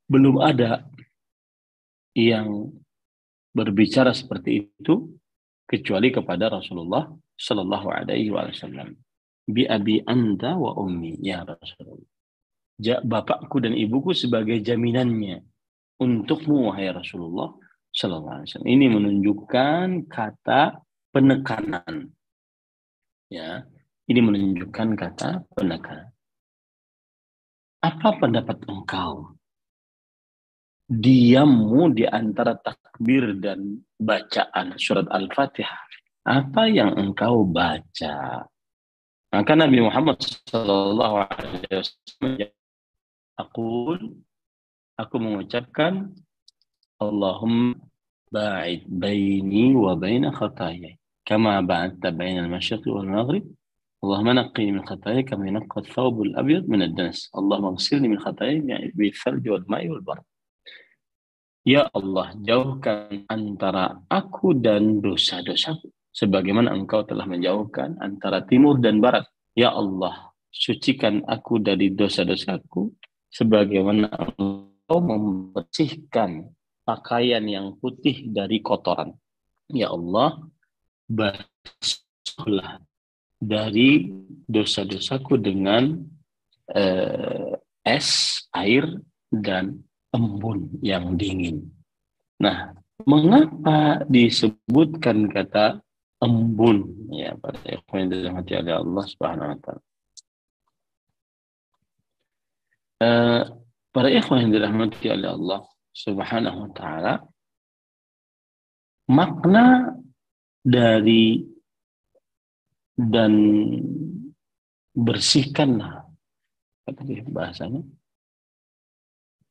belum ada yang berbicara seperti itu kecuali kepada Rasulullah sallallahu alaihi wasallam. Bi abi anta wa ummi ya Rasulullah. Bapakku dan ibuku sebagai jaminannya untukmu wahai Rasulullah sallallahu alaihi wasallam. Ini menunjukkan kata penekanan. Ya, ini menunjukkan kata penekanan. Apa pendapat engkau? Diammu di antara takbir dan bacaan surat Al-Fatihah. Apa yang engkau baca? Maka Nabi Muhammad sallallahu alaihi wasallam aku mengucapkan Allahumma ba'id baini wa baina khataayai kama ba'adta baina al-masyriq wal maghrib. Allahumma naqqini min khataayai kama yunqqa ath-thawb al-abyad min ad-danas. Allahumma ighsilni min khataayai bil-thalji wal ma'i wal barad. Ya Allah, jauhkan antara aku dan dosa-dosaku sebagaimana engkau telah menjauhkan antara timur dan barat. Ya Allah, sucikan aku dari dosa-dosaku sebagaimana engkau membersihkan pakaian yang putih dari kotoran. Ya Allah, basuhlah dari dosa-dosaku dengan es, air, dan embun yang dingin. Nah, mengapa disebutkan kata embun? Ya, pada ikhwan yang dirahmati oleh Allah Subhanahu wa Ta'ala. Para ikhwan yang dirahmati oleh Allah Subhanahu wa Ta'ala, makna dari dan bersihkanlah, kata bahasanya,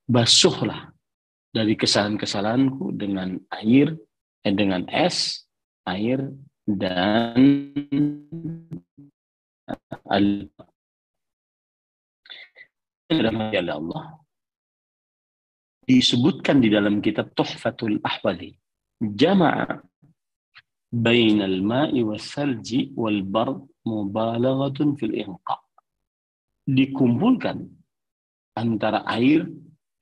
basuhlah dari kesalahan-kesalahanku dengan air, dengan es, air, dan Allah. Disebutkan di dalam kitab Tuhfatul Ahwali, jama'a bainal ma'i wassalji wal bard mubalaghatun fil inqa. Dikumpulkan antara air,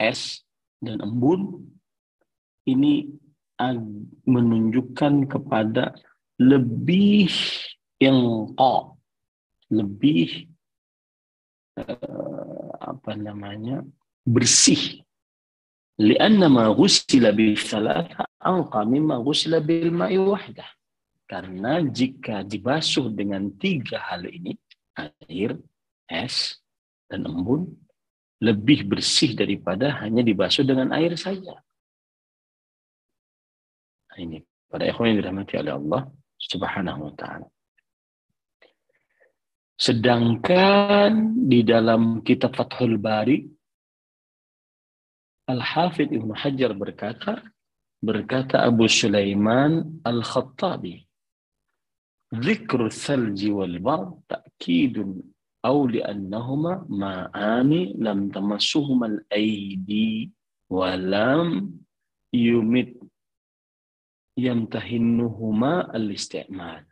es, dan embun, ini menunjukkan kepada lebih inqa, lebih bersih. Lianna ma ghusila bil thalatha anqa mimma ghusila bil ma'i wahdah. Karena jika dibasuh dengan 3 hal ini, air, es, dan embun, lebih bersih daripada hanya dibasuh dengan air saja. Nah, ini pada ikhwan yang dirahmati oleh Allah Subhanahu wa ta'ala. Sedangkan di dalam kitab Fathul Bari, Al-Hafidh Ibnu Hajar berkata Abu Sulaiman Al-Khattabi, "Dzikru tsalji wal bard ta'kidun aw li'annahuma ma'ani lam tamassuhuma al-aidi wa lam yumit yamtahinnuhuma al-isti'mal."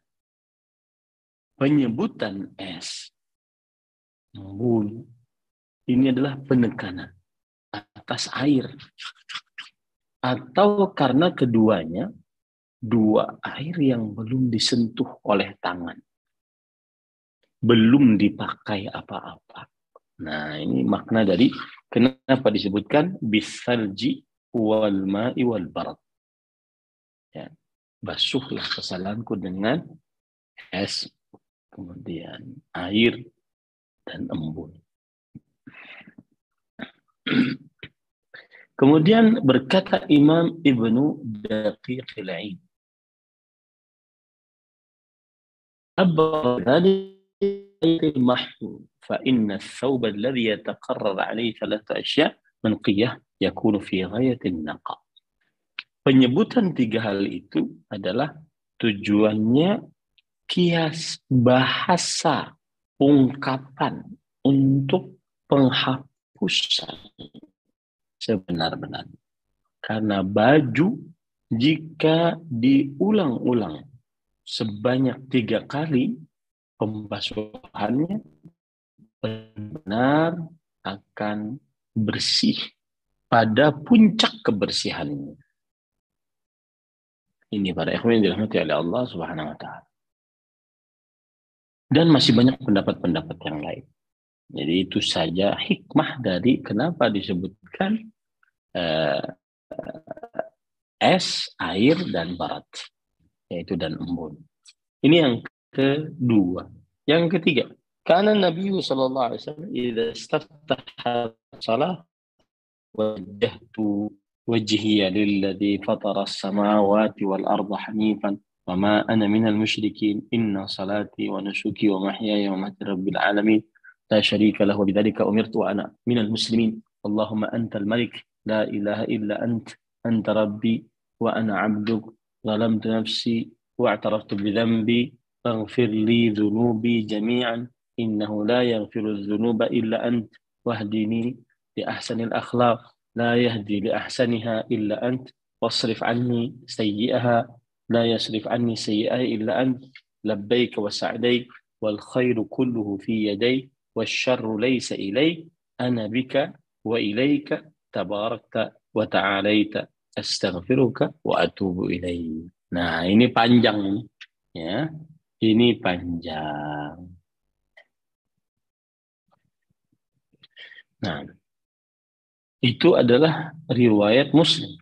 Penyebutan es, embun, ini adalah penekanan atas air, atau karena keduanya 2 air yang belum disentuh oleh tangan, belum dipakai apa-apa. Nah, ini makna dari kenapa disebutkan bisalji wal ma'i wal barad. Ya, basuhlah kesalahanku dengan es, kemudian air, dan embun. Kemudian berkata Imam Ibnu Daqiq al-Aid, أبرد المحفوظ فإن الثوب الذي يتقرر عليه 3 أشياء منقية يكون في غاية النقاء. Penyebutan 3 hal itu adalah tujuannya kias bahasa, ungkapan untuk penghapusan sebenar-benarnya. Karena baju jika diulang-ulang sebanyak 3 kali, pembasuhannya benar akan bersih pada puncak kebersihannya. Ini para ikhwan yang dirahmati oleh Allah Subhanahu wa ta'ala. Dan masih banyak pendapat-pendapat yang lain. Jadi itu saja hikmah dari kenapa disebutkan es, air, dan barat, yaitu dan embun. Ini yang kedua. Yang ketiga, karena Nabi sallallahu alaihi wasallam idza istaftaha shalah wajjahtu wajhiya lilladzi fatara as-samawati wal arda hanifan wa ma ana minal musyrikin inna salati wa nusuki wa mahyaya wa mamati rabbil alamin la syarika lahu wa bidzalika umirtu wa ana minal muslimin Allahumma antal malik la ilaha illa anta rabbi wa ana 'abduk zalamtu nafsi wa'taraftu bi dhanbi faghfir li dhunubi jami'an innahu la yaghfiru dhunuba illa ant wahdini li ahsanil akhlaq la yahdi li ahsaniha illa ant wasrif anni sayyi'aha la yasrif anni sayyi'aha illa ant labbaik wa sa'daik wal khairu kulluhu fi yadayk wasyarru laysa ilayk ana bika wa ilayka tabarakta wa ta'alaita astaghfiruka wa atubu ilayk. Nah, ini panjang ya. Ini panjang. Nah, itu adalah riwayat Muslim.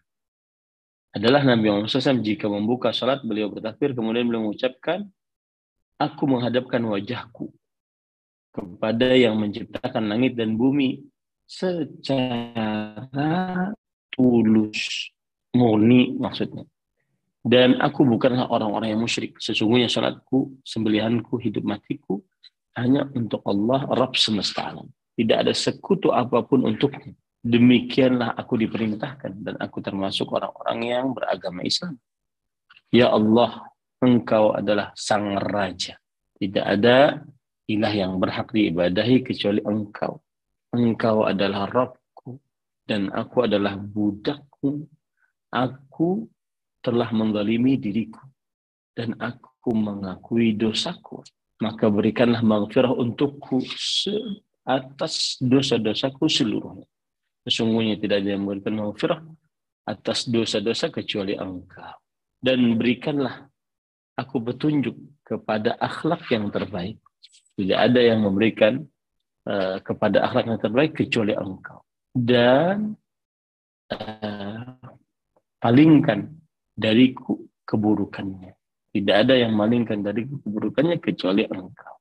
Adalah Nabi Muhammad SAW jika membuka salat beliau bertakbir kemudian beliau mengucapkan, aku menghadapkan wajahku kepada yang menciptakan langit dan bumi secara tulus, murni maksudnya. Dan aku bukanlah orang-orang yang musyrik. Sesungguhnya salatku, sembelihanku, hidup matiku hanya untuk Allah Rabb semesta alam. Tidak ada sekutu apapun untuknya. demikianlah aku diperintahkan dan aku termasuk orang-orang yang beragama Islam. Ya Allah, Engkau adalah Sang Raja. Tidak ada ilah yang berhak diibadahi kecuali Engkau. Engkau adalah Rabbku dan aku adalah budakmu. Aku telah menzalimi diriku dan aku mengakui dosaku. Maka berikanlah maghfirah untukku atas dosa-dosaku seluruhnya. Sesungguhnya tidak ada yang memberikan maghfirah atas dosa-dosa kecuali Engkau. Dan berikanlah aku petunjuk kepada akhlak yang terbaik. Tidak ada yang memberikan kepada akhlak yang terbaik kecuali Engkau. Dan palingkan dariku keburukannya. Tidak ada yang malingkan dariku keburukannya kecuali Engkau.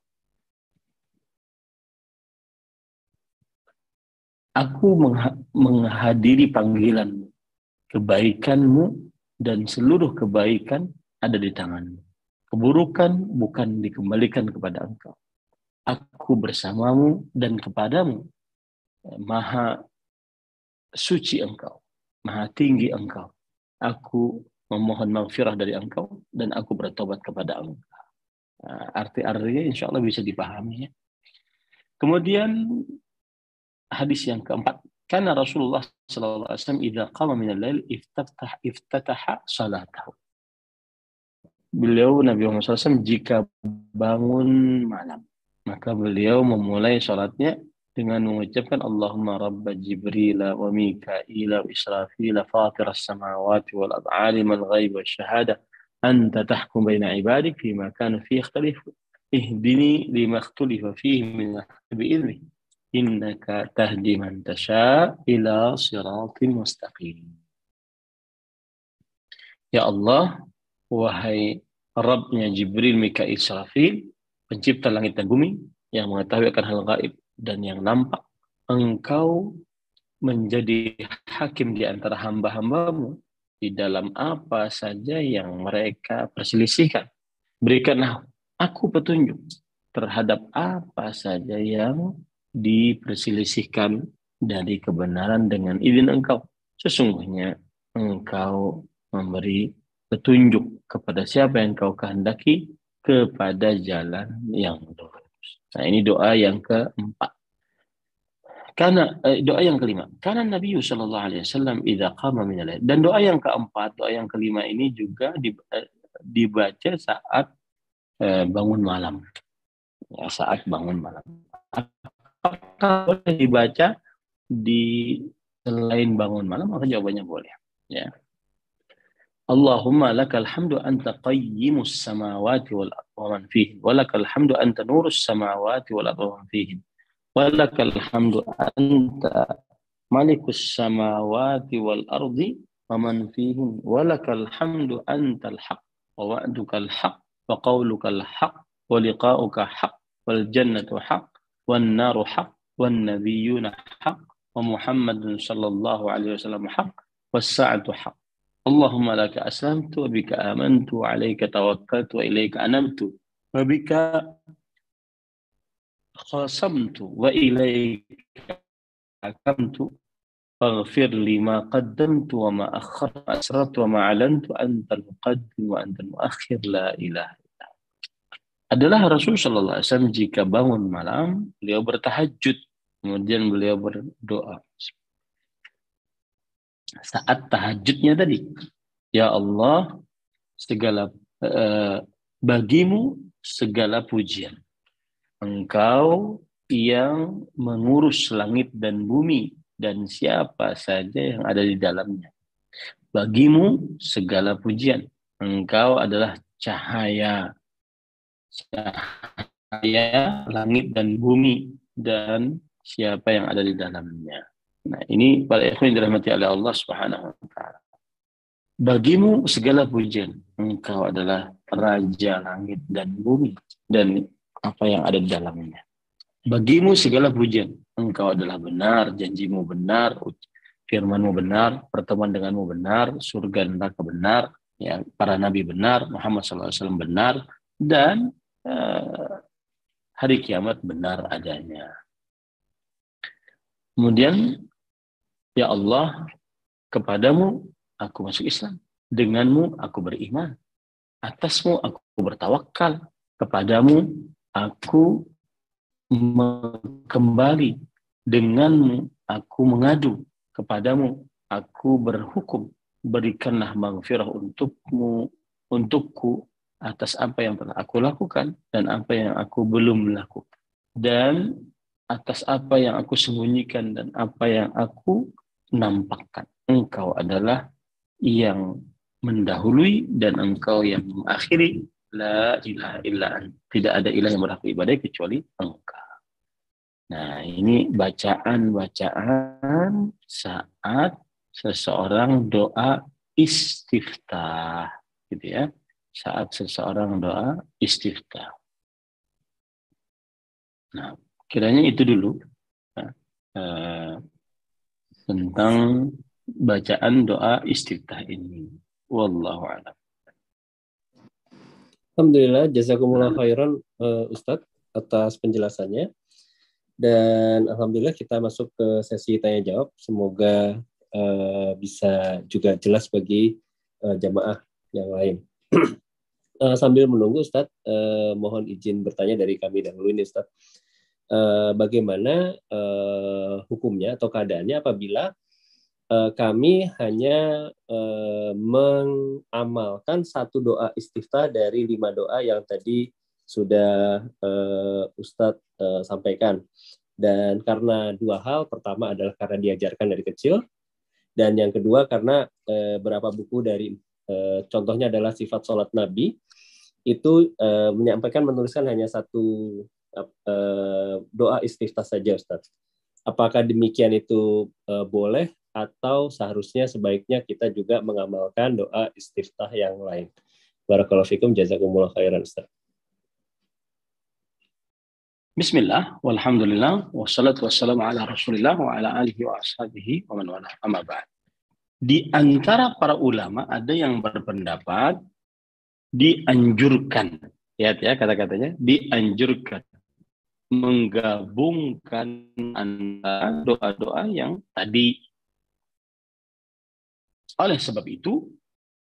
Aku menghadiri panggilanmu, kebaikanmu dan seluruh kebaikan ada di tanganmu. Keburukan bukan dikembalikan kepada Engkau. Aku bersamamu dan kepadamu. Maha suci Engkau, maha tinggi Engkau. Aku memohon maghfirah dari Engkau dan aku bertobat kepada Engkau. Arti-artinya insya Allah bisa dipahami. Ya. Kemudian hadis yang keempat, karena Rasulullah sallallahu alaihi wasallam idza qama min al-lail iftataha salatahu. Beliau Nabi Muhammad SAW jika bangun malam, maka beliau memulai salatnya dengan mengucapkan Allahumma rabba Jibril wa Mika'il wa Israfil fatir as-samawati wal ardh alimal ghaib wasyahada anta tahkum baina ibadik fima kanu fihi ikhtalifu ihdini lima ikhtalifa fihi min bi'idhnik innaka tahdi man tasha ila siratin mustaqim. Ya Allah, wahai Rabbnya Jibril, Mika'il, Israfil, pencipta langit dan bumi, yang mengetahui akan hal gaib dan yang nampak, Engkau menjadi hakim di antara hamba-hambamu di dalam apa saja yang mereka perselisihkan. Berikanlah aku petunjuk terhadap apa saja yang diperselisihkan dari kebenaran dengan izin Engkau. Sesungguhnya Engkau memberi petunjuk kepada siapa yang Engkau kehendaki kepada jalan yang lurus. Nah, ini doa yang keempat. Karena doa yang kelima. Karena Nabi sallallahu alaihi wasallam idza qama min al-lail. Dan doa yang keempat, doa yang kelima ini juga dibaca saat bangun malam. Ya, saat bangun malam. Apakah boleh dibaca di selain bangun malam? Maka jawabannya boleh. Ya. Allahumma lakal hamdu anta qayyimus samawati wal ardi wa man fihin wa lakal hamdu anta nurus samawati wal ardi wa man fihin wa lakal hamdu anta malikus samawati wal ardi wa man fihin wa lakal hamdu antal haq wa wa'dukal haq wa qawlukal haq wa liqa'uka haq wal jannatu haq wan naru haq wan nabiyyuna haq wa Muhammadun sallallahu alaihi wasallam haq was sa'atu haq. Allahumma laka aslamtu wa bika amantu wa alayka tawakkaltu wa ilayka anabtu wa bika khasamtu wa ilayka hakamtu faghfir li ma qaddamtu wa ma akhartu asrartu wa ma alantu antal muqaddim wa antal muakhir la ilaha illa adalah Rasul sallallahu alaihi wasallam jika bangun malam beliau bertahajud, kemudian beliau berdoa saat tahajudnya tadi, ya Allah, segala bagimu segala pujian. Engkau yang mengurus langit dan bumi dan siapa saja yang ada di dalamnya. Bagimu segala pujian. Engkau adalah cahaya langit dan bumi dan siapa yang ada di dalamnya. Nah, ini para ikhwan dirahmati oleh Allah Subhanahu wa taala. Bagimu segala pujian. Engkau adalah raja langit dan bumi dan apa yang ada di dalamnya. Bagimu segala pujian. Engkau adalah benar, janjimu benar, firmanmu benar, pertemuan denganmu benar, surga dan neraka benar, ya, para nabi benar, Muhammad SAW benar, dan hari kiamat benar adanya. Kemudian Ya Allah, kepadamu aku masuk Islam, denganmu aku beriman, atasmu aku bertawakal, kepadamu aku kembali, denganmu aku mengadu, kepadamu aku berhukum, berikanlah maghfirah untukku atas apa yang telah aku lakukan dan apa yang aku belum lakukan, dan atas apa yang aku sembunyikan dan apa yang aku nampakkan. Engkau adalah yang mendahului dan engkau yang mengakhiri. La ilaha illa anta. Tidak ada ilah yang berhak ibadah kecuali engkau. Nah, ini bacaan-bacaan saat seseorang doa istiftah, gitu ya. Saat seseorang doa istiftah. Nah, kiranya itu dulu tentang bacaan doa istiftah ini. Wallahu a'lam. Alhamdulillah, jazakumullah khairan Ustadz atas penjelasannya. Dan alhamdulillah kita masuk ke sesi tanya jawab. Semoga bisa juga jelas bagi jamaah yang lain. Sambil menunggu Ustadz, mohon izin bertanya dari kami dahulu ini Ustadz. Bagaimana hukumnya atau keadaannya apabila kami hanya mengamalkan satu doa istiftah dari 5 doa yang tadi sudah Ustadz sampaikan. Dan karena 2 hal, pertama adalah karena diajarkan dari kecil, dan yang kedua karena beberapa buku dari contohnya adalah Sifat Sholat Nabi, itu menuliskan hanya satu doa istiftah saja Ustadz. Apakah demikian itu boleh atau seharusnya sebaiknya kita juga mengamalkan doa istiftah yang lain? Barakallahu fikum, jazakumullah khairan Ustaz. Bismillah, walhamdulillah, wassalatu wassalamu ala rasulillah wa ala alihi wa ashabihi wa man wala, amma ba'd. Di antara para ulama ada yang berpendapat dianjurkan, lihat ya kata-katanya, dianjurkan menggabungkan antara doa-doa yang tadi. Oleh sebab itu,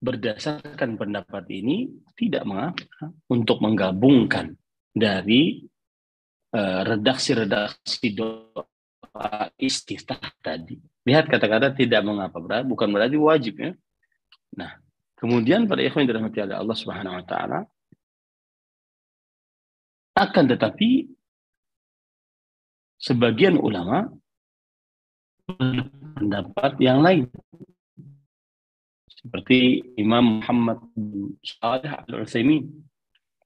berdasarkan pendapat ini, tidak mengapa untuk menggabungkan dari redaksi-redaksi doa istiftah tadi. Lihat kata-kata tidak mengapa, bukan berarti wajib ya. Nah, kemudian pada ikhwan yang dirahmati oleh Allah Subhanahu wa taala, akan tetapi sebagian ulama berpendapat yang lain. Seperti Imam Muhammad bin Shalih Al-Utsaimin,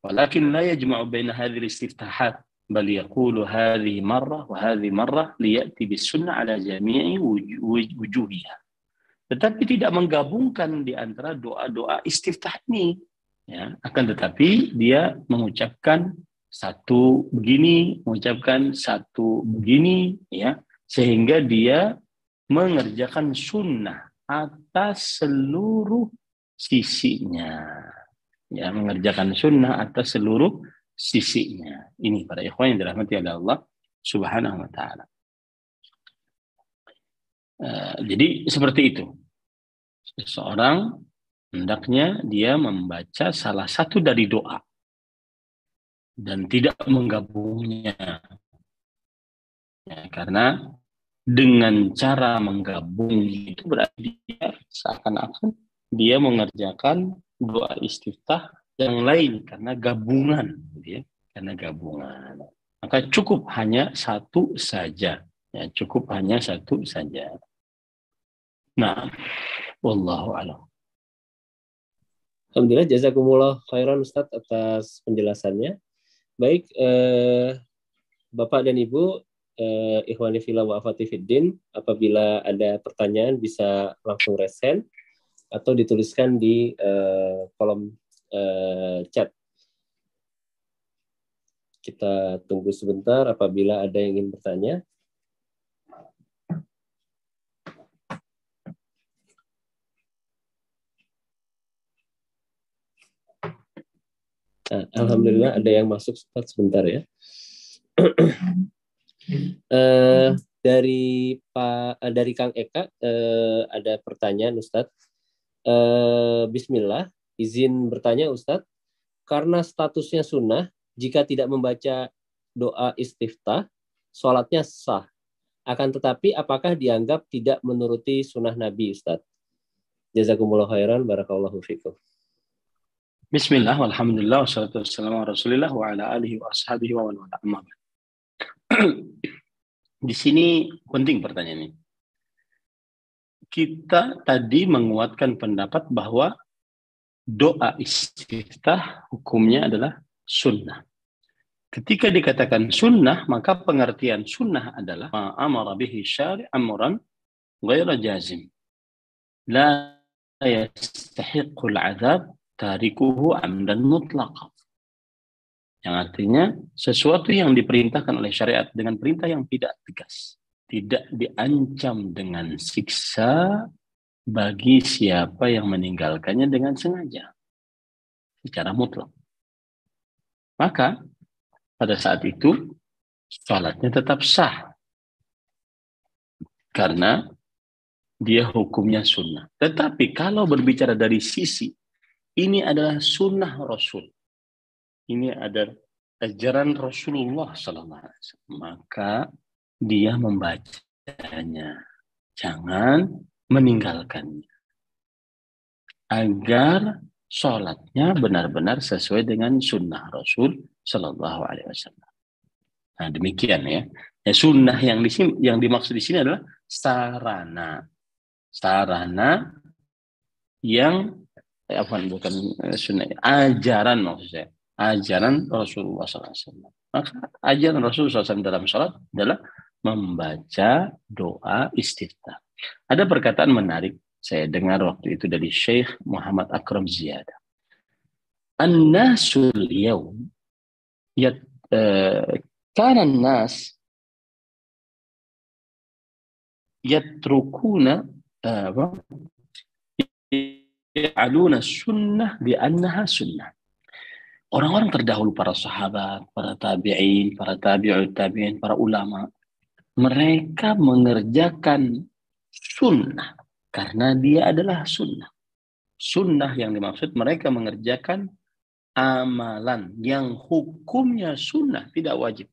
walakin la yajma'u baina hadhihi al-istiftahat bal yaqulu hadhihi marrah wa hadhihi marrah liya'ti bis-sunnah ala jami'i wujuhiha. Tetapi tidak menggabungkan di antara doa-doa istiftah ini, ya, akan tetapi dia mengucapkan satu begini, mengucapkan satu begini, ya, sehingga dia mengerjakan sunnah atas seluruh sisinya, ya, mengerjakan sunnah atas seluruh sisinya. Ini para ikhwan yang dirahmati oleh Allah Subhanahu wa taala. Jadi seperti itu. Seseorang hendaknya dia membaca salah satu dari doa dan tidak menggabungnya. Ya, karena dengan cara menggabung itu berarti dia seakan-akan dia mengerjakan doa istiftah yang lain karena gabungan, gitu ya, karena gabungan. Maka cukup hanya satu saja, ya, cukup hanya satu saja. Nah, wallahu a'lam. Alhamdulillah, jazakumullah khairan Ustaz atas penjelasannya. Baik, Bapak dan Ibu, ikhwani fillah wa akhwati fiddin, apabila ada pertanyaan bisa langsung raise hand atau dituliskan di kolom chat. Kita tunggu sebentar apabila ada yang ingin bertanya. Nah, alhamdulillah ada yang masuk sebentar ya. dari Kang Eka ada pertanyaan Ustadz. Bismillah, izin bertanya Ustadz. Karena statusnya sunnah, jika tidak membaca doa istiftah, sholatnya sah. Akan tetapi apakah dianggap tidak menuruti sunnah Nabi Ustadz? Jazakumullah khairan, barakallahu fikum. Bismillah, walhamdulillah, wassalatu wassalamu ala rasulillah wa ala alihi wa ashabihi wa man wala. Di sini penting pertanyaan ini. Kita tadi menguatkan pendapat bahwa doa istiftah hukumnya adalah sunnah. Ketika dikatakan sunnah, maka pengertian sunnah adalah ma'amara bihi syari' amran ghaira jazim. La yastahiqqul azab tarikuhu amdan mutlaqan. Yang artinya sesuatu yang diperintahkan oleh syariat dengan perintah yang tidak tegas, tidak diancam dengan siksa bagi siapa yang meninggalkannya dengan sengaja secara mutlak. Maka pada saat itu salatnya tetap sah karena dia hukumnya sunnah. Tetapi kalau berbicara dari sisi ini adalah sunnah Rasul, ini adalah ajaran Rasulullah SAW, maka dia membacanya, jangan meninggalkannya, agar sholatnya benar-benar sesuai dengan sunnah Rasul Sallallahu Alaihi Wasallam. Nah demikian ya. Sunnah yang dimaksud di sini adalah sarana yang bukan sunnah, ajaran maksud saya, ajaran Rasulullah SAW. Maka ajaran Rasulullah SAW dalam sholat adalah membaca doa istiftah. Ada perkataan menarik saya dengar waktu itu dari Syekh Muhammad Akram Ziyadah. An-nasul yawm kana an-nas yatrukuna ya'aluna sunnah bi'annaha sunnah. Orang-orang terdahulu, para sahabat, para tabi'in, para tabi'ut tabi'in, para ulama, mereka mengerjakan sunnah karena dia adalah sunnah. Sunnah yang dimaksud mereka mengerjakan amalan yang hukumnya sunnah, tidak wajib.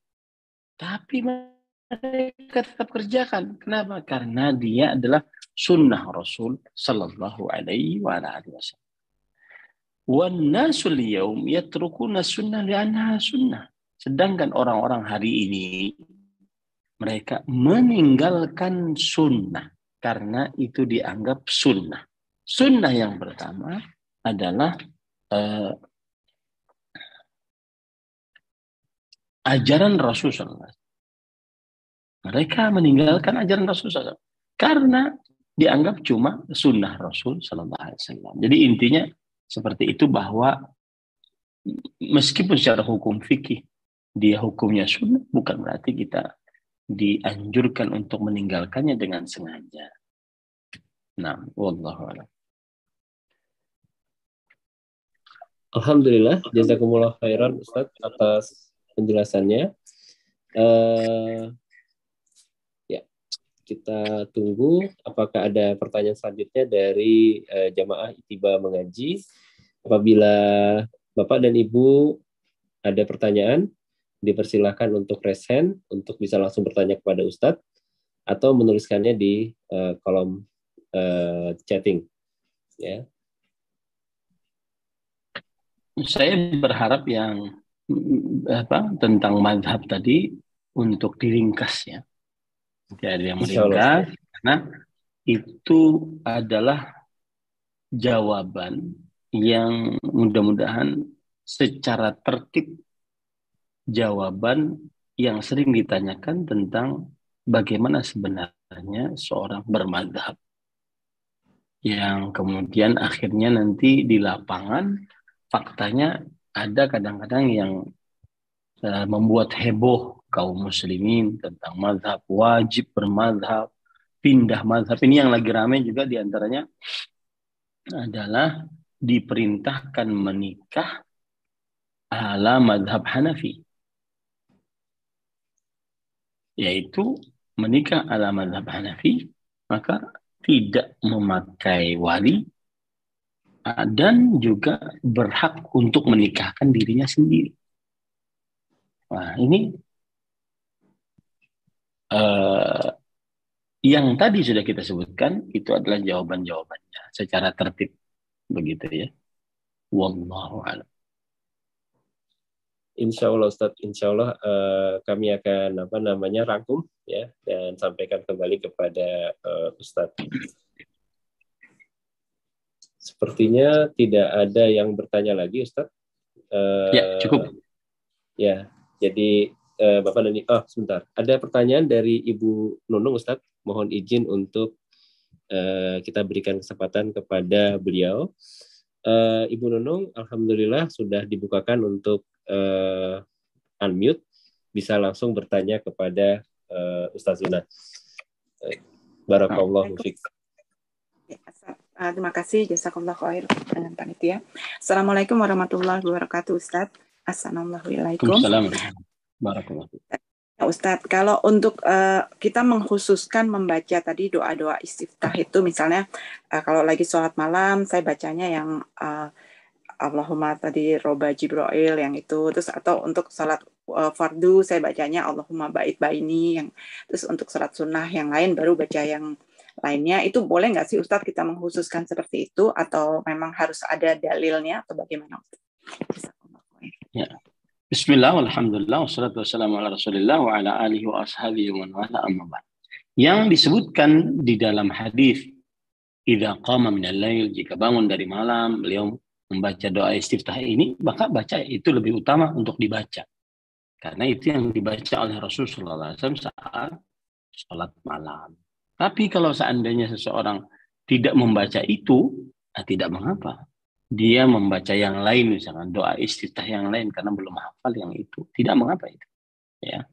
Tapi mereka tetap kerjakan. Kenapa? Karena dia adalah sunnah Rasul Sallallahu Alaihi Wasallam. Wan nasul yaum yatrukuna sunnah li'annaha sunnah. Sedangkan orang-orang hari ini mereka meninggalkan sunnah karena itu dianggap sunnah. Sunnah yang pertama adalah ajaran Rasulullah. Mereka meninggalkan ajaran Rasulullah karena dianggap cuma sunnah Rasul Sallallahu Alaihi Wasallam. Jadi intinya seperti itu, bahwa meskipun secara hukum fikih dia hukumnya sunnah, bukan berarti kita dianjurkan untuk meninggalkannya dengan sengaja. Nah, wallahu a'lam. Alhamdulillah, jazakumullah khairan Ustaz atas penjelasannya. Ya, kita tunggu apakah ada pertanyaan selanjutnya dari jamaah Itiba Mengaji. Apabila Bapak dan Ibu ada pertanyaan, dipersilakan untuk raise hand untuk bisa langsung bertanya kepada Ustadz atau menuliskannya di kolom chatting. Ya. Saya berharap yang tentang mazhab tadi untuk diringkas ya. Tidak ada yang meringkas karena itu adalah jawaban yang mudah-mudahan secara tertib, jawaban yang sering ditanyakan tentang bagaimana sebenarnya seorang bermadzhab, yang kemudian akhirnya nanti di lapangan faktanya ada kadang-kadang yang membuat heboh kaum muslimin tentang mazhab, wajib bermazhab, pindah mazhab. Ini yang lagi ramai juga diantaranya adalah diperintahkan menikah ala mazhab Hanafi, yaitu menikah ala mazhab Hanafi, maka tidak memakai wali dan juga berhak untuk menikahkan dirinya sendiri. Nah, ini yang tadi sudah kita sebutkan itu adalah jawaban-jawabannya secara tertib, begitu ya. Wallahu a'lam. Insya Allah Ustadz, insya Allah kami akan rangkum ya dan sampaikan kembali kepada Ustadz. Sepertinya tidak ada yang bertanya lagi Ustadz. Ya, cukup. Ya, jadi Bapak dan sebentar. Ada pertanyaan dari Ibu Nunung Ustadz. Mohon izin untuk kita berikan kesempatan kepada beliau. Ibu Nunung, alhamdulillah sudah dibukakan untuk unmute, bisa langsung bertanya kepada Ustaz Zuna. Barakallahu fiik. Terima kasih, jazakallahu khair dengan panitia. Assalamualaikum warahmatullahi wabarakatuh, Ustaz. Assalamualaikum. Barakallahu fiik. Ustadz, kalau untuk kita mengkhususkan membaca tadi doa-doa istiftah itu, misalnya kalau lagi sholat malam, saya bacanya yang Allahumma tadi roba Jibril yang itu, terus atau untuk sholat fardu saya bacanya Allahumma ba'id baini, yang terus untuk sholat sunnah yang lain baru baca yang lainnya. Itu boleh nggak sih Ustadz kita mengkhususkan seperti itu, atau memang harus ada dalilnya, atau bagaimana Ustadz? Ya. Bismillah, walhamdulillah, wassalatu wassalamu ala rasulillah wa ala alihi wa ashabihi wa man wala amma ba'd. Yang disebutkan di dalam hadis, idza qama minal lail, jika bangun dari malam, beliau membaca doa istiftah ini, maka baca itu lebih utama untuk dibaca. Karena itu yang dibaca oleh Rasulullah SAW saat sholat malam. Tapi kalau seandainya seseorang tidak membaca itu, tidak mengapa. Dia membaca yang lain, misalkan doa istiftah yang lain karena belum hafal yang itu, tidak mengapa itu. Ya.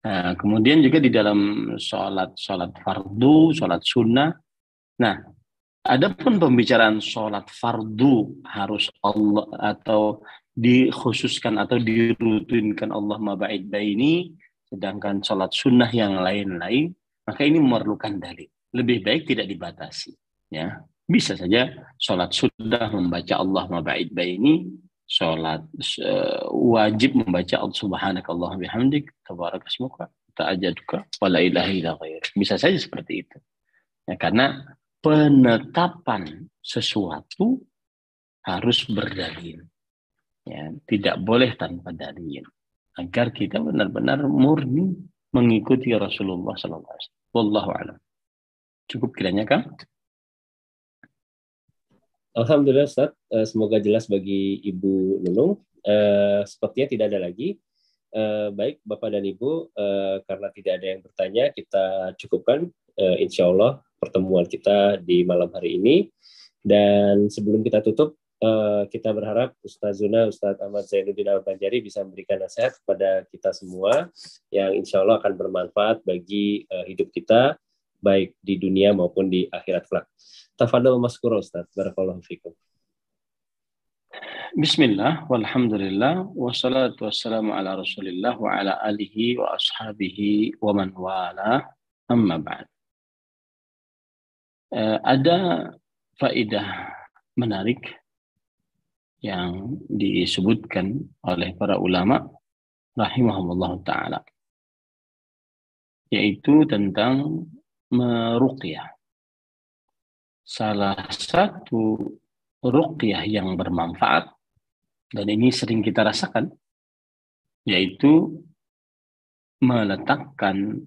Nah, kemudian juga di dalam sholat fardu, sholat sunnah. Nah, adapun pembicaraan sholat fardu harus Allah atau dikhususkan atau dirutinkan Allah maba'id baini, sedangkan sholat sunnah yang lain-lain, maka ini memerlukan dalil. Lebih baik tidak dibatasi. Ya. Bisa saja sholat sunnah membaca Allah maba'id baini, sholat wajib membaca subhanakallah bihamdik, tabarakasmuka, ta'ajaduka, wa la ilaha illa ghair. Bisa saja seperti itu. Ya, karena penetapan sesuatu harus berdalil. Ya, tidak boleh tanpa dalil. Agar kita benar-benar murni mengikuti Rasulullah SAW. Wallahu a'lam. Cukup kiranya, Kang? Alhamdulillah Ustaz, semoga jelas bagi Ibu Nunung. Sepertinya tidak ada lagi. Baik Bapak dan Ibu, karena tidak ada yang bertanya, kita cukupkan insya Allah pertemuan kita di malam hari ini. Dan sebelum kita tutup, kita berharap Ustaz Zuna, Ustaz Ahmad Zainuddin Al-Banjari bisa memberikan nasihat kepada kita semua yang insya Allah akan bermanfaat bagi hidup kita, baik di dunia maupun di akhirat kelak. Tafadhal maskura Ustaz, barakallahu fikum. Bismillah, walhamdulillah, wassalatu wassalamu ala rasulillah wa ala alihi wa ashabihi wa man wala, amma ba'd. Ada faedah menarik yang disebutkan oleh para ulama rahimahumullah ta'ala, yaitu tentang meruqyah. Salah satu ruqyah yang bermanfaat, dan ini sering kita rasakan, yaitu meletakkan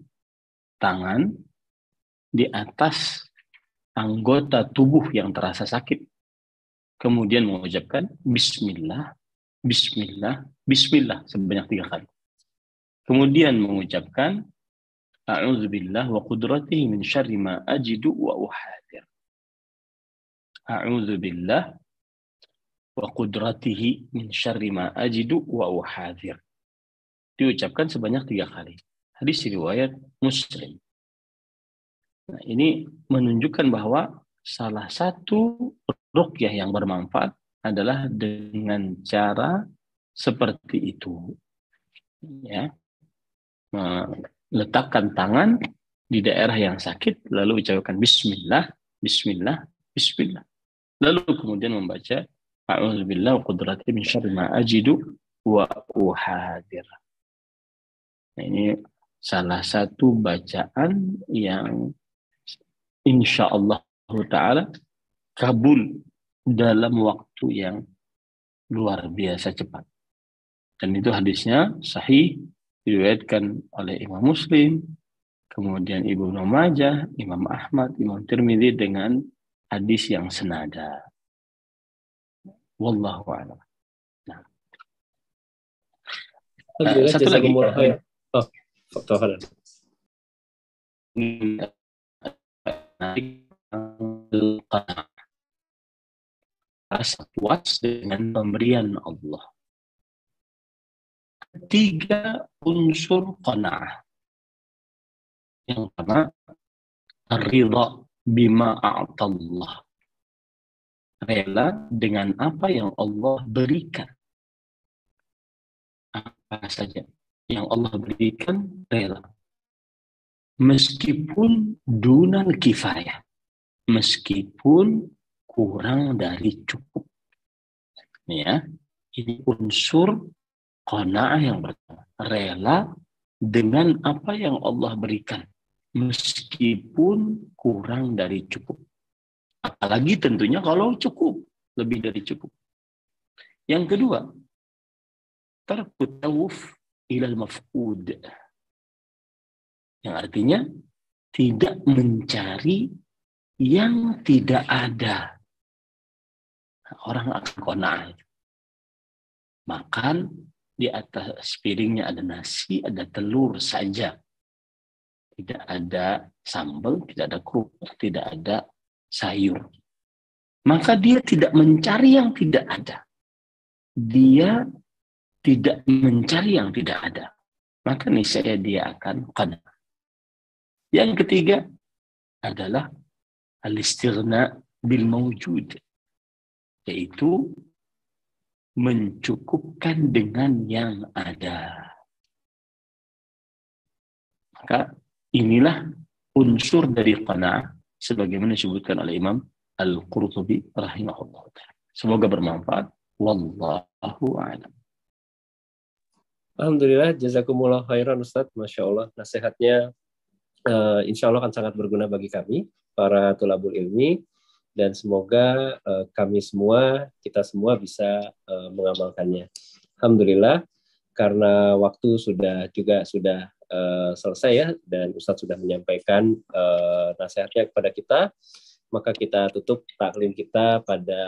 tangan di atas anggota tubuh yang terasa sakit, kemudian mengucapkan Bismillah, Bismillah, Bismillah sebanyak 3 kali. Kemudian mengucapkan A'udzubillah wa qudratihi min syarri ma ajidu wa uhadir. A'udzubillah wa qudratihi min syarri ma ajidu wa uhadir. Diucapkan sebanyak 3 kali. Hadis riwayat Muslim. Nah, ini menunjukkan bahwa salah satu ruqyah yang bermanfaat adalah dengan cara seperti itu. Ya. letakkan tangan di daerah yang sakit, lalu ucapkan Bismillah, Bismillah, Bismillah. Lalu kemudian membaca A'udzubillahi wa qudrati min syarri ma ajidu wa uhadir. Nah, ini salah satu bacaan yang insya Allah Ta'ala kabul dalam waktu yang luar biasa cepat. Dan itu hadisnya sahih, diriwayatkan oleh Imam Muslim, kemudian Ibnu Majah, Imam Ahmad, Imam Tirmidzi dengan hadis yang senada. Wallahu a'lam. Nah. Satu lagi. Rasa puas dengan pemberian Allah. 3 unsur qanaah. Yang pertama, ridha bima a'tallah. Rela dengan apa yang Allah berikan. Apa saja yang Allah berikan, rela. Meskipun dunal kifayah. Meskipun kurang dari cukup. Ya, ini unsur qanaah yang pertama. Rela dengan apa yang Allah berikan. Meskipun kurang dari cukup. Apalagi tentunya kalau cukup. Lebih dari cukup. Yang kedua, tarkut tawuf ilal maf'ud. Yang artinya tidak mencari yang tidak ada. Orang akan qanaah. Makan di atas piringnya ada nasi, ada telur saja. Tidak ada sambal, tidak ada kerupuk, tidak ada sayur. Maka dia tidak mencari yang tidak ada. Dia tidak mencari yang tidak ada. Maka niscaya dia akan qanaah. Yang ketiga adalah al-istighna bil mawjud. Yaitu mencukupkan dengan yang ada. Maka inilah unsur dari qanaah sebagaimana disebutkan oleh Imam Al-Qurtubi rahimahullah. Semoga bermanfaat. Wallahu a'lam. Alhamdulillah, jazakumullah khairan Ustaz. Masya Allah, nasihatnya insya Allah akan sangat berguna bagi kami, para tulabul ilmi. Dan semoga kami semua, kita semua bisa mengamalkannya. Alhamdulillah, karena waktu sudah selesai ya, dan Ustadz sudah menyampaikan nasihatnya kepada kita, maka kita tutup taklim kita pada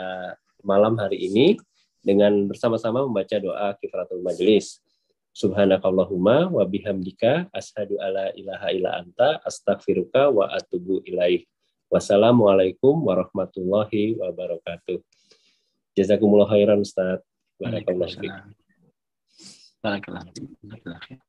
malam hari ini dengan bersama-sama membaca doa kifaratul majelis. Subhanakallahumma wa bihamdika asyhadu alla ilaha illa anta astaghfiruka wa atubu ilaik. Wassalamualaikum warahmatullahi wabarakatuh. Jazakumullah khairan Ustaz. Barakallahu fiik. Barakallahu fiik.